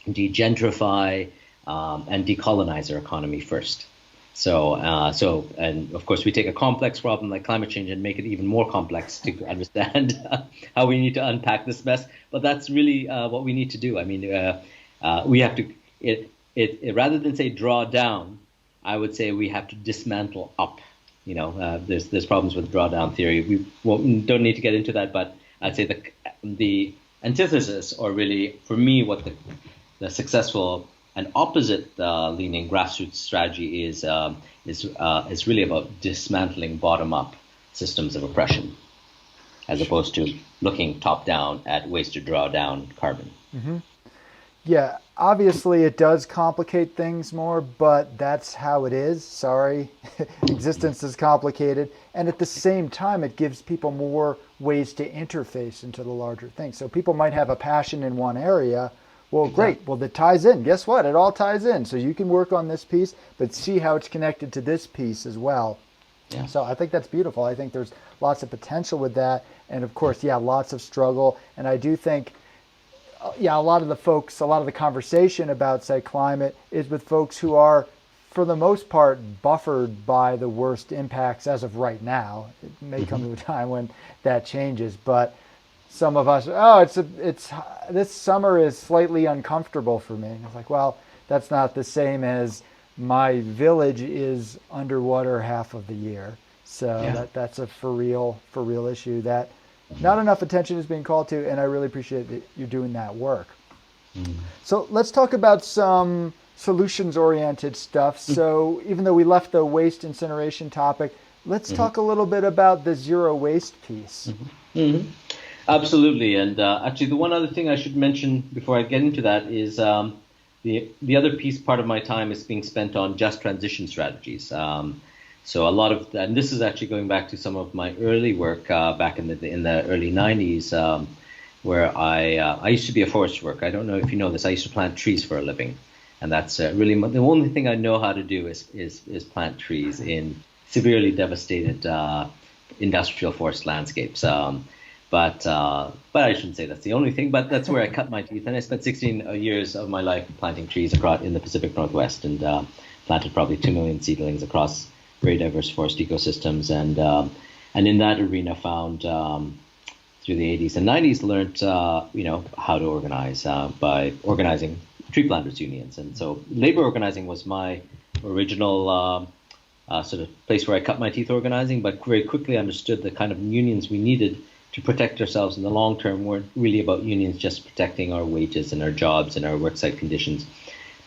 degentrify, and decolonize our economy first. So and of course we take a complex problem like climate change and make it even more complex to understand how we need to unpack this mess. But that's really what we need to do. I mean, we have to, rather than say draw down, I would say we have to dismantle up. There's problems with drawdown theory. We don't need to get into that, but I'd say the antithesis, or really for me, what the successful and opposite leaning grassroots strategy is really about dismantling bottom-up systems of oppression, as opposed to looking top-down at ways to draw down carbon. Mm-hmm. Yeah, obviously it does complicate things more, but that's how it is. Sorry, existence is complicated. And at the same time, it gives people more ways to interface into the larger thing. So people might have a passion in one area. Well, great. Well, that ties in. Guess what? It all ties in. So you can work on this piece, but see how it's connected to this piece as well. Yeah. So I think that's beautiful. I think there's lots of potential with that. And of course, lots of struggle. And I do think, a lot of the conversation about, say, climate is with folks who are, for the most part, buffered by the worst impacts as of right now. It may come to a time when that changes, but some of us, it's this summer is slightly uncomfortable for me. It's like, well, that's not the same as my village is underwater half of the year. So that's a for real issue that not enough attention is being called to, and I really appreciate that you're doing that work. So let's talk about some solutions-oriented stuff. So even though we left the waste incineration topic, let's talk a little bit about the zero waste piece. Absolutely. And actually, the one other thing I should mention before I get into that is the other piece, part of my time is being spent on just transition strategies. So a lot of that, and this is actually going back to some of my early work back in the early 90s, where I used to be a forest worker. I don't know if you know this. I used to plant trees for a living, and that's really the only thing I know how to do is plant trees in severely devastated industrial forest landscapes. But I shouldn't say that's the only thing. But that's where I cut my teeth, and I spent 16 years of my life planting trees across in the Pacific Northwest, and planted probably 2 million seedlings across very diverse forest ecosystems, and in that arena found through the 80s and 90s learned how to organize by organizing tree planters unions. And so labor organizing was my original sort of place where I cut my teeth organizing, but very quickly understood the kind of unions we needed to protect ourselves in the long term weren't really about unions just protecting our wages and our jobs and our worksite conditions,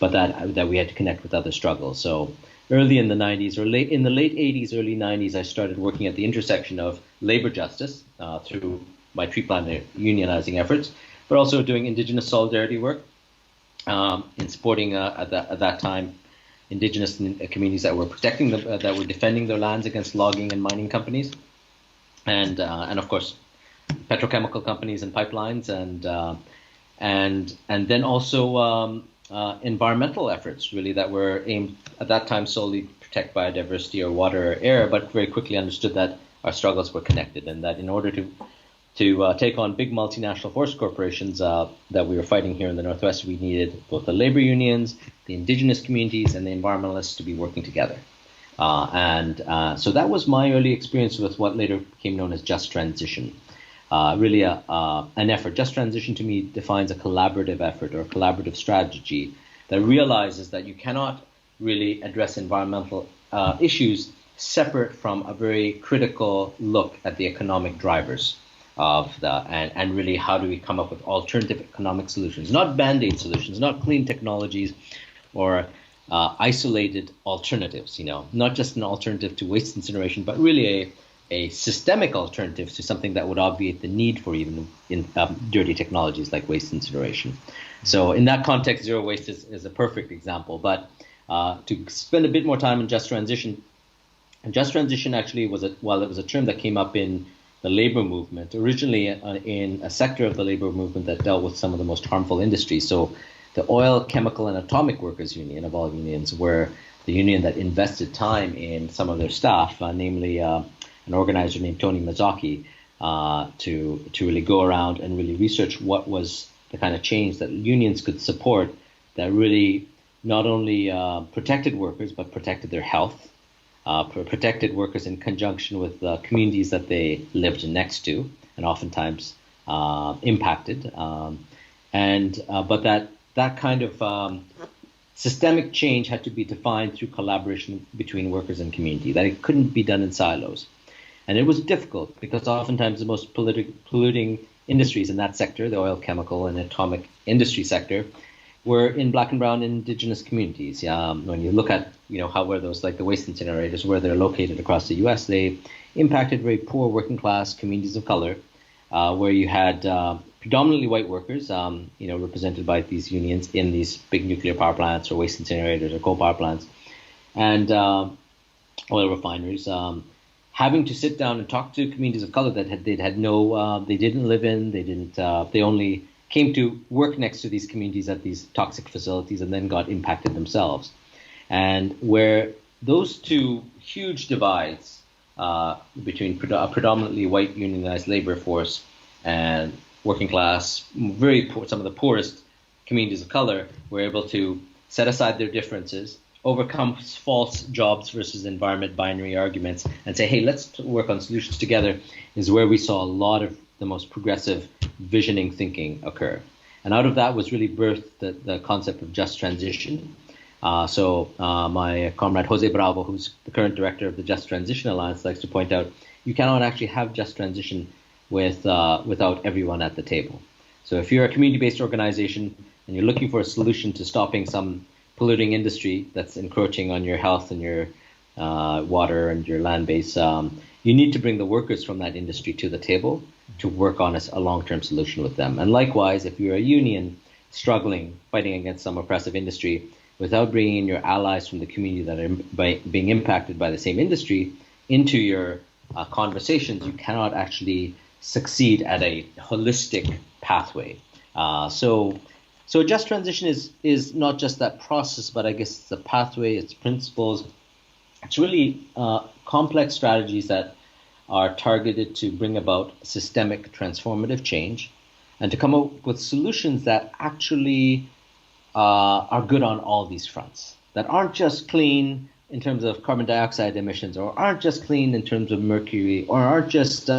but that we had to connect with other struggles. So early in the 90s, or in the late 80s, early 90s, I started working at the intersection of labor justice through my tree planter unionizing efforts, but also doing Indigenous solidarity work in supporting at that time Indigenous communities that were protecting that were defending their lands against logging and mining companies, and of course petrochemical companies and pipelines, and then also environmental efforts really that were aimed at that time solely to protect biodiversity or water or air, but very quickly understood that our struggles were connected, and that in order to take on big multinational forest corporations that we were fighting here in the Northwest, we needed both the labor unions, the Indigenous communities, and the environmentalists to be working together. So that was my early experience with what later became known as just transition. Really an effort. Just transition to me defines a collaborative effort or a collaborative strategy that realizes that you cannot really address environmental issues separate from a very critical look at the economic drivers of and really how do we come up with alternative economic solutions, not band-aid solutions, not clean technologies or isolated alternatives, not just an alternative to waste incineration, but really a systemic alternative to something that would obviate the need for even dirty technologies like waste incineration. So in that context, zero waste is a perfect example. But to spend a bit more time on just transition, actually while it was a term that came up in the labor movement, originally in a sector of the labor movement that dealt with some of the most harmful industries. So the Oil, Chemical, and Atomic Workers Union of all unions were the union that invested time in some of their staff, namely an organizer named Tony Mazzocchi, to really go around and really research what was the kind of change that unions could support that really not only protected workers, but protected their health, protected workers in conjunction with the communities that they lived next to and oftentimes impacted. But that kind of systemic change had to be defined through collaboration between workers and community, that it couldn't be done in silos. And it was difficult because oftentimes the most polluting industries in that sector, the oil, chemical, and atomic industry sector, were in Black and Brown Indigenous communities. When you look at how were those, like the waste incinerators, where they're located across the U.S., they impacted very poor working class communities of color, where you had predominantly white workers, represented by these unions in these big nuclear power plants or waste incinerators or coal power plants, and oil refineries, having to sit down and talk to communities of color that they didn't live in, they only came to work next to these communities at these toxic facilities and then got impacted themselves. And where those two huge divides between a predominantly white unionized labor force and working class, very poor, some of the poorest communities of color, were able to set aside their differences, overcome false jobs versus environment binary arguments, and say, hey, let's work on solutions together, is where we saw a lot of the most progressive visioning thinking occur. And out of that was really birthed the concept of just transition. So my comrade Jose Bravo, who's the current director of the Just Transition Alliance, likes to point out you cannot actually have just transition without everyone at the table. So if you're a community-based organization and you're looking for a solution to stopping some polluting industry that's encroaching on your health and your water and your land base, you need to bring the workers from that industry to the table to work on a long-term solution with them. And likewise, if you're a union struggling, fighting against some oppressive industry, without bringing in your allies from the community that are being impacted by the same industry into your conversations, you cannot actually succeed at a holistic pathway. So just transition is not just that process, but I guess it's a pathway, it's principles. It's really complex strategies that are targeted to bring about systemic transformative change and to come up with solutions that actually are good on all these fronts, that aren't just clean in terms of carbon dioxide emissions, or aren't just clean in terms of mercury, or aren't just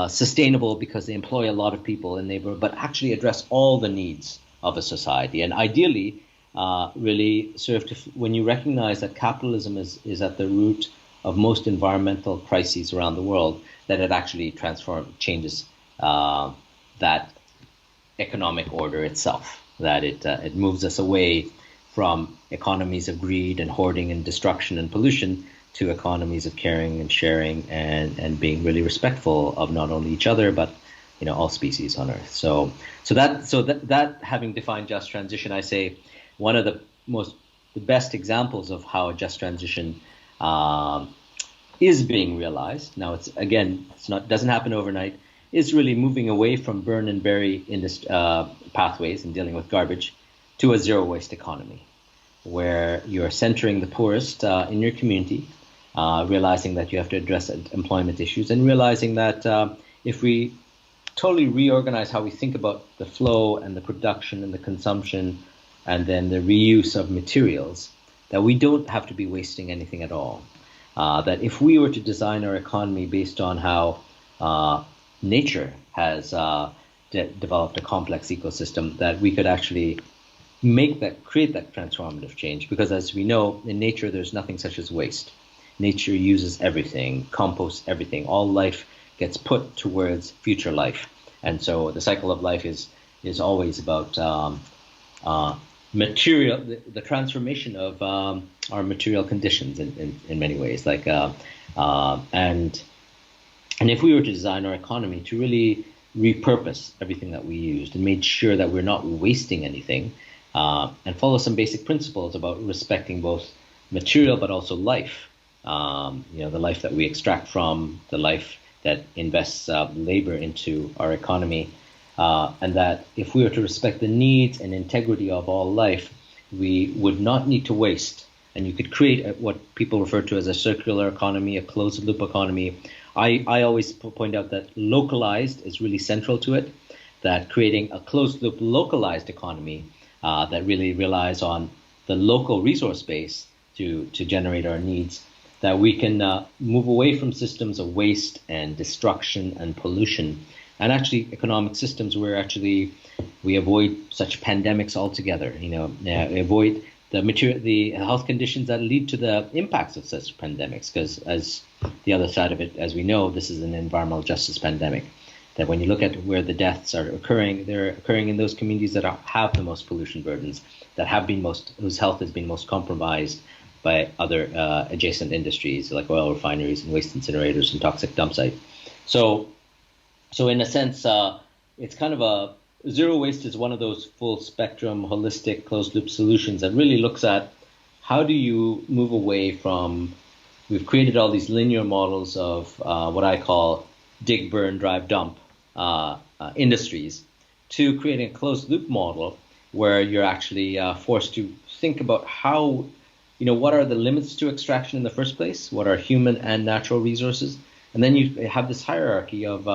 sustainable because they employ a lot of people in neighborhood, but actually address all the needs of a society. And ideally, really serve to, when you recognize that capitalism is at the root of most environmental crises around the world, that it actually changes that economic order itself, that it moves us away from economies of greed and hoarding and destruction and pollution to economies of caring and sharing and being really respectful of not only each other but all species on Earth. So that having defined just transition, I say one of the best examples of how a just transition is being realized. Now doesn't happen overnight. Is really moving away from burn and bury pathways and dealing with garbage to a zero waste economy, where you're centering the poorest in your community, realizing that you have to address employment issues, and realizing that if we totally reorganize how we think about the flow and the production and the consumption and then the reuse of materials, that we don't have to be wasting anything at all. That if we were to design our economy based on how nature has developed a complex ecosystem, that we could actually create that transformative change. Because as we know, in nature, there's nothing such as waste. Nature uses everything, composts everything. All life gets put towards future life. And so the cycle of life is always about material, the transformation of our material conditions in many ways. And if we were to design our economy to really repurpose everything that we used and made sure that we're not wasting anything, and follow some basic principles about respecting both material but also life, the life that we extract from, the life that invests labor into our economy, and that if we were to respect the needs and integrity of all life, we would not need to waste. And you could create what people refer to as a circular economy, a closed loop economy. I always point out that localized is really central to it, that creating a closed loop localized economy that really relies on the local resource base to generate our needs, that we can move away from systems of waste and destruction and pollution, and actually economic systems where actually we avoid such pandemics altogether, avoid the health conditions that lead to the impacts of such pandemics, because as the other side of it, as we know, this is an environmental justice pandemic, that when you look at where the deaths are occurring, they're occurring in those communities that have the most pollution burdens, that have been whose health has been most compromised by other adjacent industries like oil refineries and waste incinerators and toxic dump sites. So in a sense, it's kind of a zero waste is one of those full spectrum, holistic, closed loop solutions that really looks at how do you move away from, we've created all these linear models of what I call dig, burn, drive, dump industries, to creating a closed loop model where you're actually forced to think about how, what are the limits to extraction in the first place? What are human and natural resources? And then you have this hierarchy of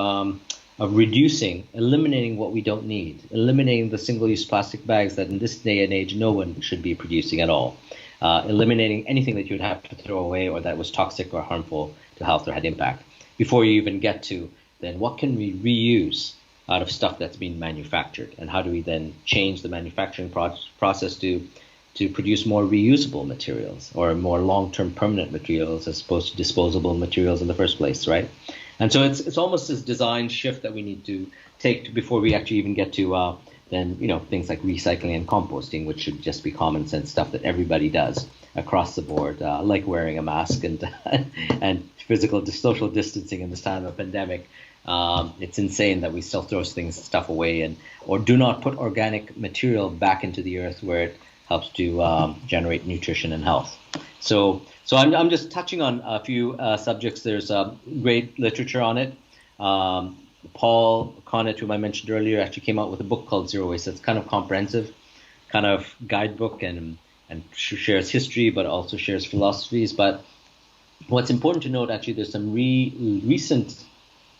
reducing, eliminating what we don't need, eliminating the single-use plastic bags that in this day and age no one should be producing at all, eliminating anything that you would have to throw away or that was toxic or harmful to health or had impact, before you even get to then what can we reuse out of stuff that's being manufactured, and how do we then change the manufacturing process to produce more reusable materials or more long-term permanent materials as opposed to disposable materials in the first place, right? And so it's almost this design shift that we need to take before we actually even get to then things like recycling and composting, which should just be common sense stuff that everybody does across the board, like wearing a mask and social distancing in this time of pandemic. It's insane that we still throw stuff away or do not put organic material back into the earth where it helps to generate nutrition and health. So I'm just touching on a few subjects. There's great literature on it. Paul Connett, whom I mentioned earlier, actually came out with a book called Zero Waste. It's kind of comprehensive, kind of guidebook and shares history, but also shares philosophies. But what's important to note, actually, there's some recent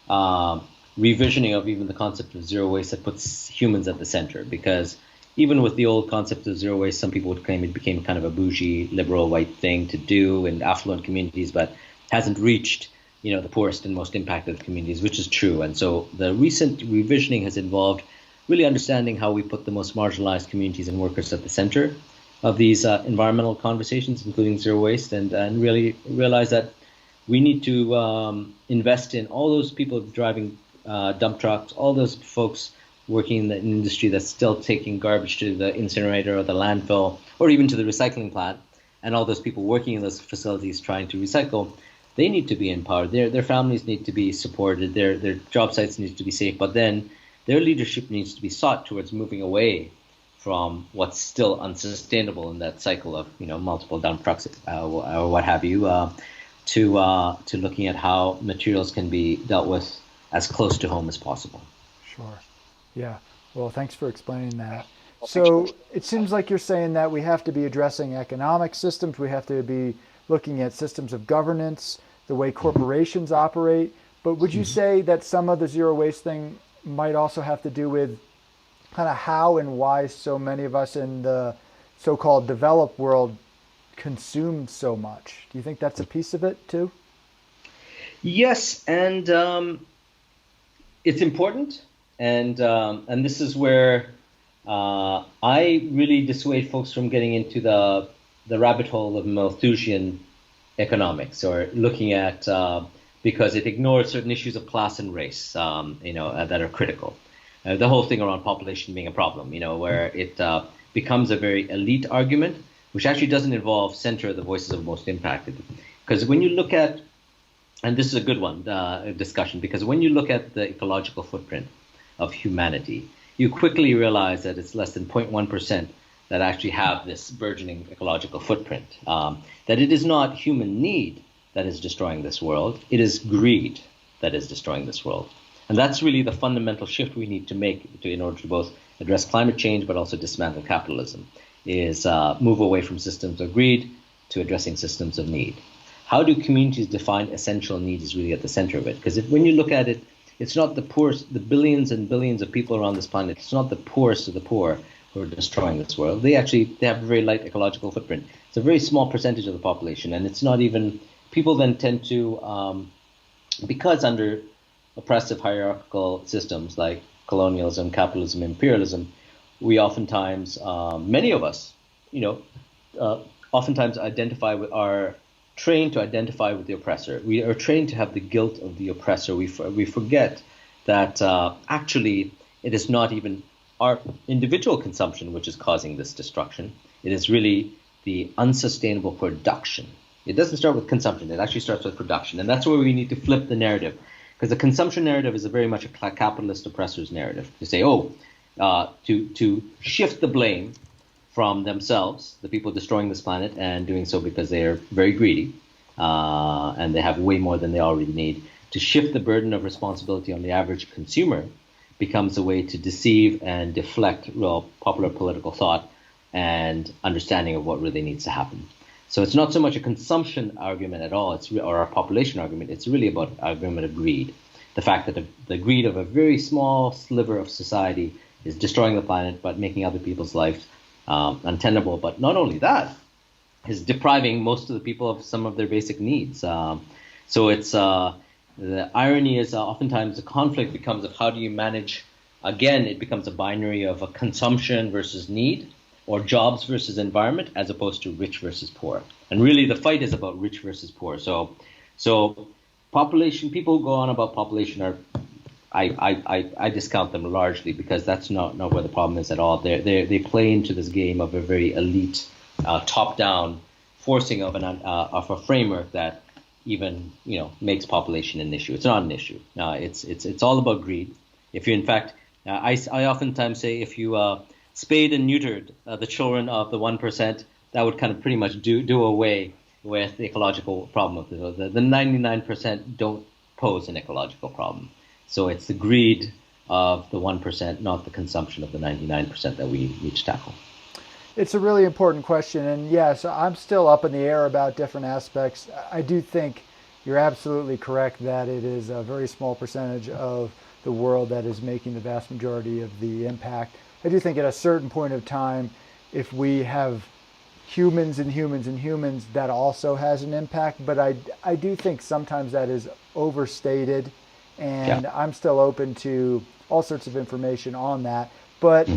revisioning of even the concept of zero waste that puts humans at the center, because even with the old concept of zero waste, some people would claim it became kind of a bougie, liberal, white thing to do in affluent communities, but hasn't reached, the poorest and most impacted communities, which is true. And so the recent revisioning has involved really understanding how we put the most marginalized communities and workers at the center, of these environmental conversations, including zero waste, and really realize that we need to invest in all those people driving dump trucks, all those folks working in the industry that's still taking garbage to the incinerator or the landfill or even to the recycling plant, and all those people working in those facilities trying to recycle. They need to be empowered. Their families need to be supported. Their job sites need to be safe. But then their leadership needs to be sought towards moving away from what's still unsustainable in that cycle of multiple dump trucks or what have you, to looking at how materials can be dealt with as close to home as possible. Sure. Yeah. Well, thanks for explaining that. So it seems like you're saying that we have to be addressing economic systems. We have to be looking at systems of governance, the way corporations operate. But would you say that some of the zero waste thing might also have to do with kind of how and why so many of us in the so-called developed world consume so much? Do you think that's a piece of it too? Yes, and it's important, and this is where I really dissuade folks from getting into the rabbit hole of Malthusian economics or looking at because it ignores certain issues of class and race, that are critical. The whole thing around population being a problem, where it becomes a very elite argument, which actually doesn't involve center the voices of most impacted. Because when you look at, and this is a good one, discussion, because when you look at the ecological footprint of humanity, you quickly realize that it's less than 0.1% that actually have this burgeoning ecological footprint. That it is not human need that is destroying this world, it is greed that is destroying this world. And that's really the fundamental shift we need to make in order to both address climate change but also dismantle capitalism, is move away from systems of greed to addressing systems of need. How do communities define essential need is really at the center of it. Because when you look at it, it's not the poorest, the billions and billions of people around this planet, it's not the poorest of the poor who are destroying this world. They have a very light ecological footprint. It's a very small percentage of the population, and it's not even, people then tend to, because under oppressive hierarchical systems like colonialism, capitalism, imperialism, we oftentimes, many of us, oftentimes are trained to identify with the oppressor. We are trained to have the guilt of the oppressor. We forget that actually it is not even our individual consumption which is causing this destruction. It is really the unsustainable production. It doesn't start with consumption. It actually starts with production. And that's where we need to flip the narrative. Because the consumption narrative is very much a capitalist oppressor's narrative. To say, to shift the blame from themselves, the people destroying this planet, and doing so because they are very greedy, and they have way more than they already need. To shift the burden of responsibility on the average consumer becomes a way to deceive and deflect popular political thought and understanding of what really needs to happen. So it's not so much a consumption argument at all, or a population argument. It's really about argument of greed. The fact that the greed of a very small sliver of society is destroying the planet, but making other people's lives untenable. But not only that, is depriving most of the people of some of their basic needs. So it's the irony is oftentimes the conflict becomes of how do you manage. Again, it becomes a binary of a consumption versus need, or jobs versus environment, as opposed to rich versus poor. And really, the fight is about rich versus poor. So population, people who go on about population are, I discount them largely, because that's not where the problem is at all. They play into this game of a very elite, top-down forcing of a framework that even makes population an issue. It's not an issue. It's all about greed. If you, in fact, I oftentimes say if you spayed and neutered the children of the 1%, that would kind of pretty much do away with the ecological problem of the 99% don't pose an ecological problem. So it's the greed of the 1%, not the consumption of the 99% that we need to tackle. It's a really important question, and yes, I'm still up in the air about different aspects. I do think you're absolutely correct that it is a very small percentage of the world that is making the vast majority of the impact. I do think at a certain point of time, if we have humans and humans and humans, that also has an impact, but I do think sometimes that is overstated, and I'm still open to all sorts of information on that. But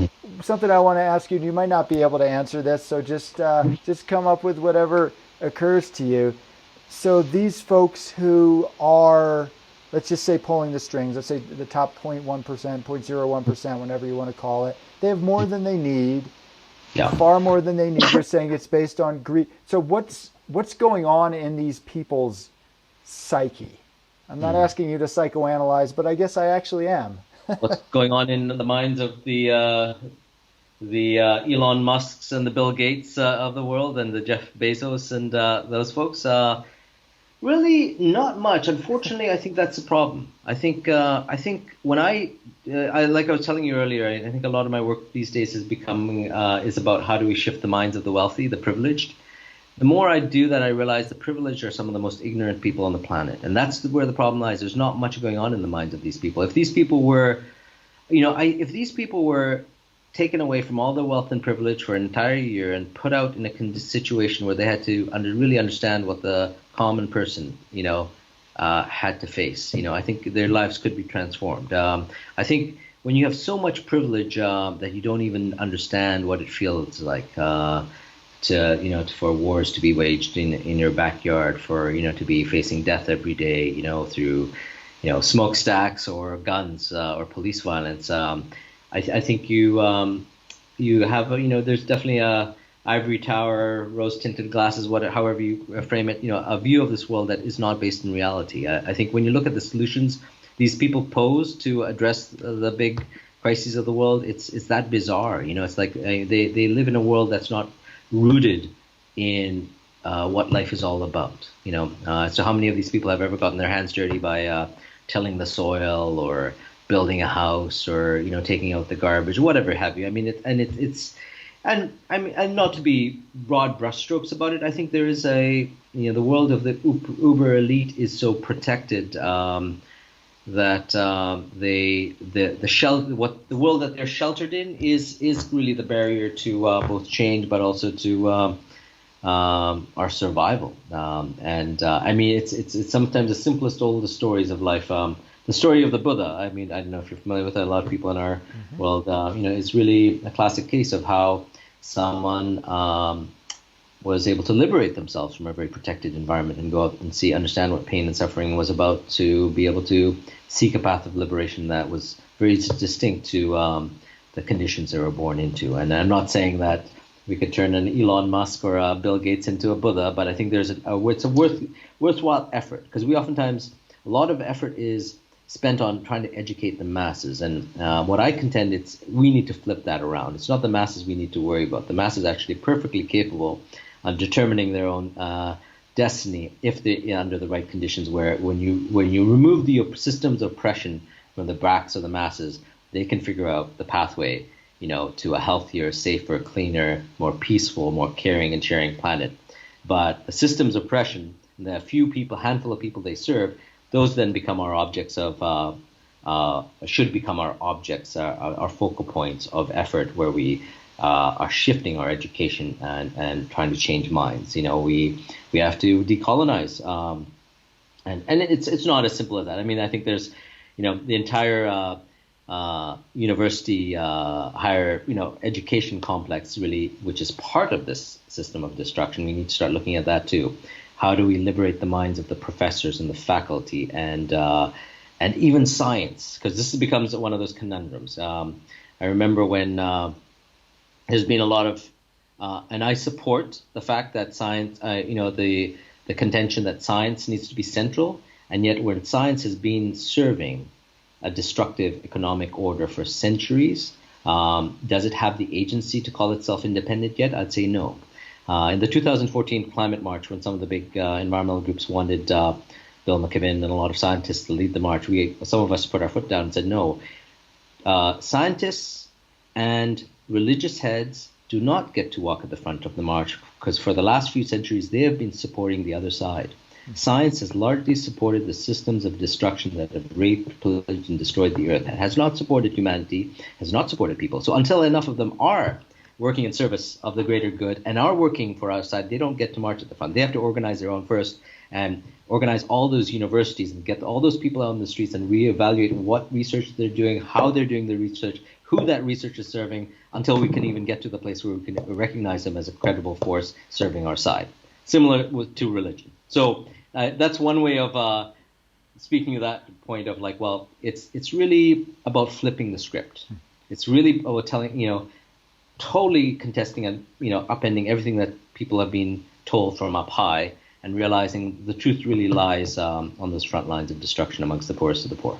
something I want to ask you, and you might not be able to answer this, so just come up with whatever occurs to you. So these folks who are, let's just say, pulling the strings, let's say the top 0.1%, 0.01%, whatever you want to call it, they have more than they need, far more than they need. You're saying it's based on greed. So what's going on in these people's psyche? I'm not asking you to psychoanalyze, but I guess I actually am. What's going on in the minds of the Elon Musks and the Bill Gates of the world, and the Jeff Bezos and those folks? Really, not much. Unfortunately, I think that's the problem. I think when I like I was telling you earlier, I think a lot of my work these days is about how do we shift the minds of the wealthy, the privileged. The more I do that, I realize the privileged are some of the most ignorant people on the planet, and that's where the problem lies. There's not much going on in the minds of these people. If these people were, if these people were taken away from all their wealth and privilege for an entire year and put out in a situation where they had to really understand what the common person, had to face, I think their lives could be transformed. I think when you have so much privilege that you don't even understand what it feels like for wars to be waged in your backyard, to be facing death every day, through, smokestacks or guns or police violence. I think you have, there's definitely a ivory tower, rose-tinted glasses, however you frame it, a view of this world that is not based in reality. I think when you look at the solutions these people pose to address the big crises of the world, it's that bizarre. It's like they live in a world that's not rooted in what life is all about. So how many of these people have ever gotten their hands dirty by tilling the soil or building a house or taking out the garbage, whatever have you? I mean, and not to be broad brushstrokes about it. I think there is the world of the uber elite is so protected that the world that they're sheltered in is really the barrier to both change, but also to our survival. It's sometimes the simplest, oldest stories of life. The story of the Buddha. I mean, I don't know if you're familiar with it. A lot of people in our world, it's really a classic case of how someone was able to liberate themselves from a very protected environment and go out and understand what pain and suffering was about, to be able to seek a path of liberation that was very distinct to the conditions they were born into. And I'm not saying that we could turn an Elon Musk or a Bill Gates into a Buddha, but I think it's a worthwhile effort, because we oftentimes, a lot of effort is spent on trying to educate the masses. And what I contend, we need to flip that around. It's not the masses we need to worry about. The masses are actually perfectly capable of determining their own destiny if they're under the right conditions, where when you remove the systems of oppression from the backs of the masses, they can figure out the pathway, to a healthier, safer, cleaner, more peaceful, more caring and sharing planet. But the systems of oppression, the handful of people they serve, those then become our objects should become our objects, our focal points of effort, where we are shifting our education and trying to change minds. We have to decolonize, and it's not as simple as that. I mean, I think there's, the entire university higher education complex, really, which is part of this system of destruction. We need to start looking at that too. How do we liberate the minds of the professors and the faculty and even science? Because this becomes one of those conundrums. I remember when there's been a lot of, and I support the fact that science, the contention that science needs to be central, and yet when science has been serving a destructive economic order for centuries, does it have the agency to call itself independent yet? I'd say no. In the 2014 climate march, when some of the big environmental groups wanted Bill McKibben and a lot of scientists to lead the march, some of us put our foot down and said, no, scientists and religious heads do not get to walk at the front of the march, because for the last few centuries, they have been supporting the other side. Science has largely supported the systems of destruction that have raped, pillaged, and destroyed the earth. It has not supported humanity, has not supported people. So until enough of them are working in service of the greater good and are working for our side, they don't get to march at the front. They have to organize their own first and organize all those universities and get all those people out on the streets and reevaluate what research they're doing, how they're doing the research, who that research is serving until we can even get to the place where we can recognize them as a credible force serving our side. Similar to religion. So that's one way of speaking of that point of like, well, it's really about flipping the script. It's really about telling, totally contesting and, upending everything that people have been told from up high, and realizing the truth really lies on those front lines of destruction amongst the poorest of the poor.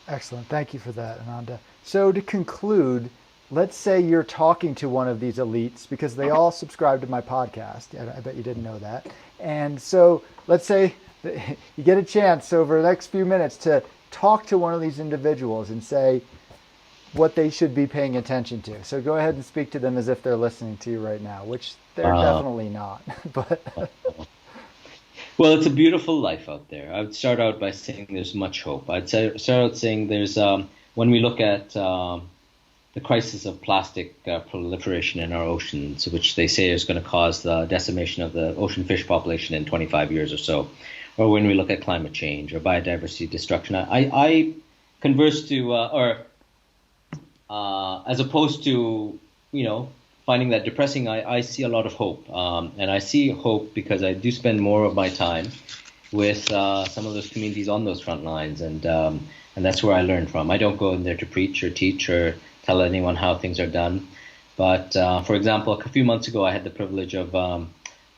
Excellent. Thank you for that, Ananda. So to conclude, let's say you're talking to one of these elites, because they all subscribe to my podcast. I bet you didn't know that. And so let's say you get a chance over the next few minutes to talk to one of these individuals and say what they should be paying attention to. So go ahead and speak to them as if they're listening to you right now, which they're definitely not. But well, it's a beautiful life out there. I would start out by saying there's much hope. I'd start out saying there's, when we look at the crisis of plastic proliferation in our oceans, which they say is going to cause the decimation of the ocean fish population in 25 years or so, or when we look at climate change or biodiversity destruction, I converse to, as opposed to, finding that depressing, I see a lot of hope. And I see hope because I do spend more of my time with some of those communities on those front lines, and that's where I learn from. I don't go in there to preach or teach or tell anyone how things are done. But for example, a few months ago, I had the privilege of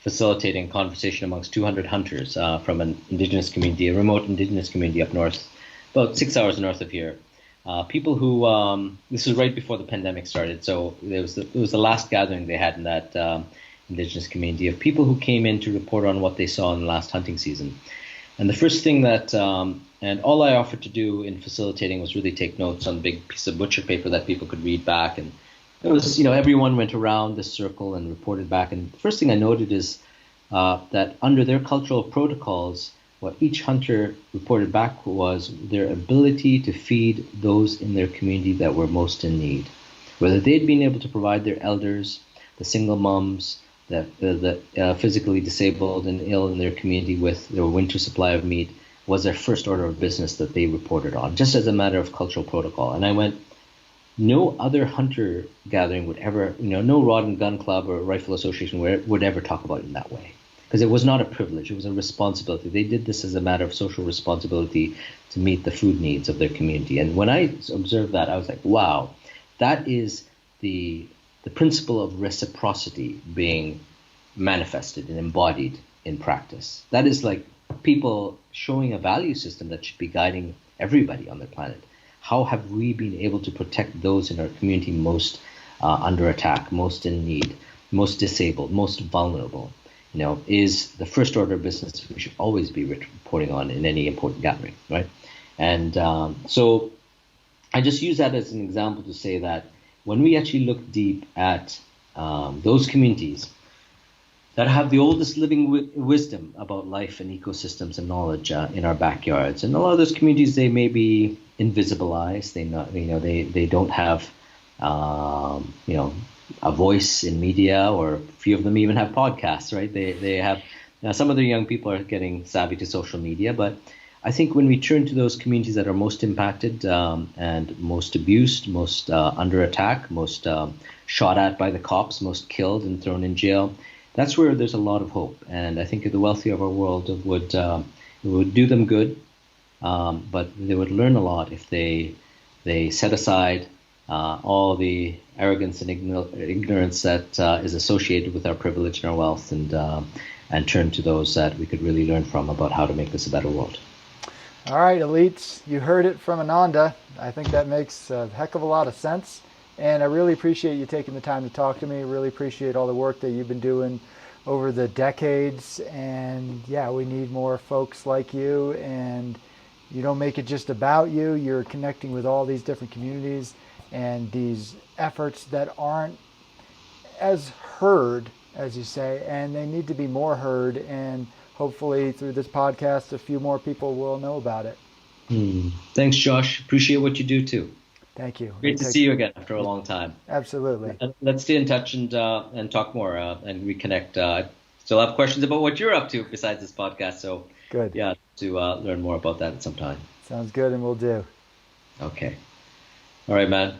facilitating conversation amongst 200 hunters from an indigenous community, a remote indigenous community up north, about 6 hours north of here. People who, this was right before the pandemic started, so it was the last gathering they had in that indigenous community of people who came in to report on what they saw in the last hunting season. And the first thing that, and all I offered to do in facilitating was really take notes on a big piece of butcher paper that people could read back. And it was, everyone went around this circle and reported back. And the first thing I noted is that under their cultural protocols, what each hunter reported back was their ability to feed those in their community that were most in need. Whether they'd been able to provide their elders, the single moms, the physically disabled and ill in their community with their winter supply of meat was their first order of business that they reported on, just as a matter of cultural protocol. And I went, no other hunter gathering would ever, no rod and gun club or rifle association would ever talk about it in that way. Because it was not a privilege, it was a responsibility. They did this as a matter of social responsibility to meet the food needs of their community. And when I observed that, I was like, wow, that is the principle of reciprocity being manifested and embodied in practice. That is like people showing a value system that should be guiding everybody on the planet. How have we been able to protect those in our community most under attack, most in need, most disabled, most vulnerable? Is the first order of business we should always be reporting on in any important gathering, right? And so I just use that as an example to say that when we actually look deep at those communities that have the oldest living wisdom about life and ecosystems and knowledge in our backyards, and a lot of those communities, they may be invisibilized. They don't have a voice in media, or a few of them even have podcasts, right? They have, now some of the young people are getting savvy to social media, but I think when we turn to those communities that are most impacted and most abused, most under attack, most shot at by the cops, most killed and thrown in jail, that's where there's a lot of hope. And I think the wealthy of our world would do them good, but they would learn a lot if they set aside all the arrogance and ignorance that is associated with our privilege and our wealth, and turn to those that we could really learn from about how to make this a better world. All right, elites, you heard it from Ananda. I think that makes a heck of a lot of sense. And I really appreciate you taking the time to talk to me. Really appreciate all the work that you've been doing over the decades. And yeah, we need more folks like you. And you don't make it just about you. You're connecting with all these different communities and these efforts that aren't as heard, as you say, and they need to be more heard. And hopefully through this podcast, a few more people will know about it. Thanks, Josh. Appreciate what you do too. Thank you. Great to see you again after a long time. Absolutely. Let's stay in touch and talk more and reconnect. Still have questions about what you're up to besides this podcast. So good. Yeah, to learn more about that at some time. Sounds good, and we'll do. Okay. All right, man.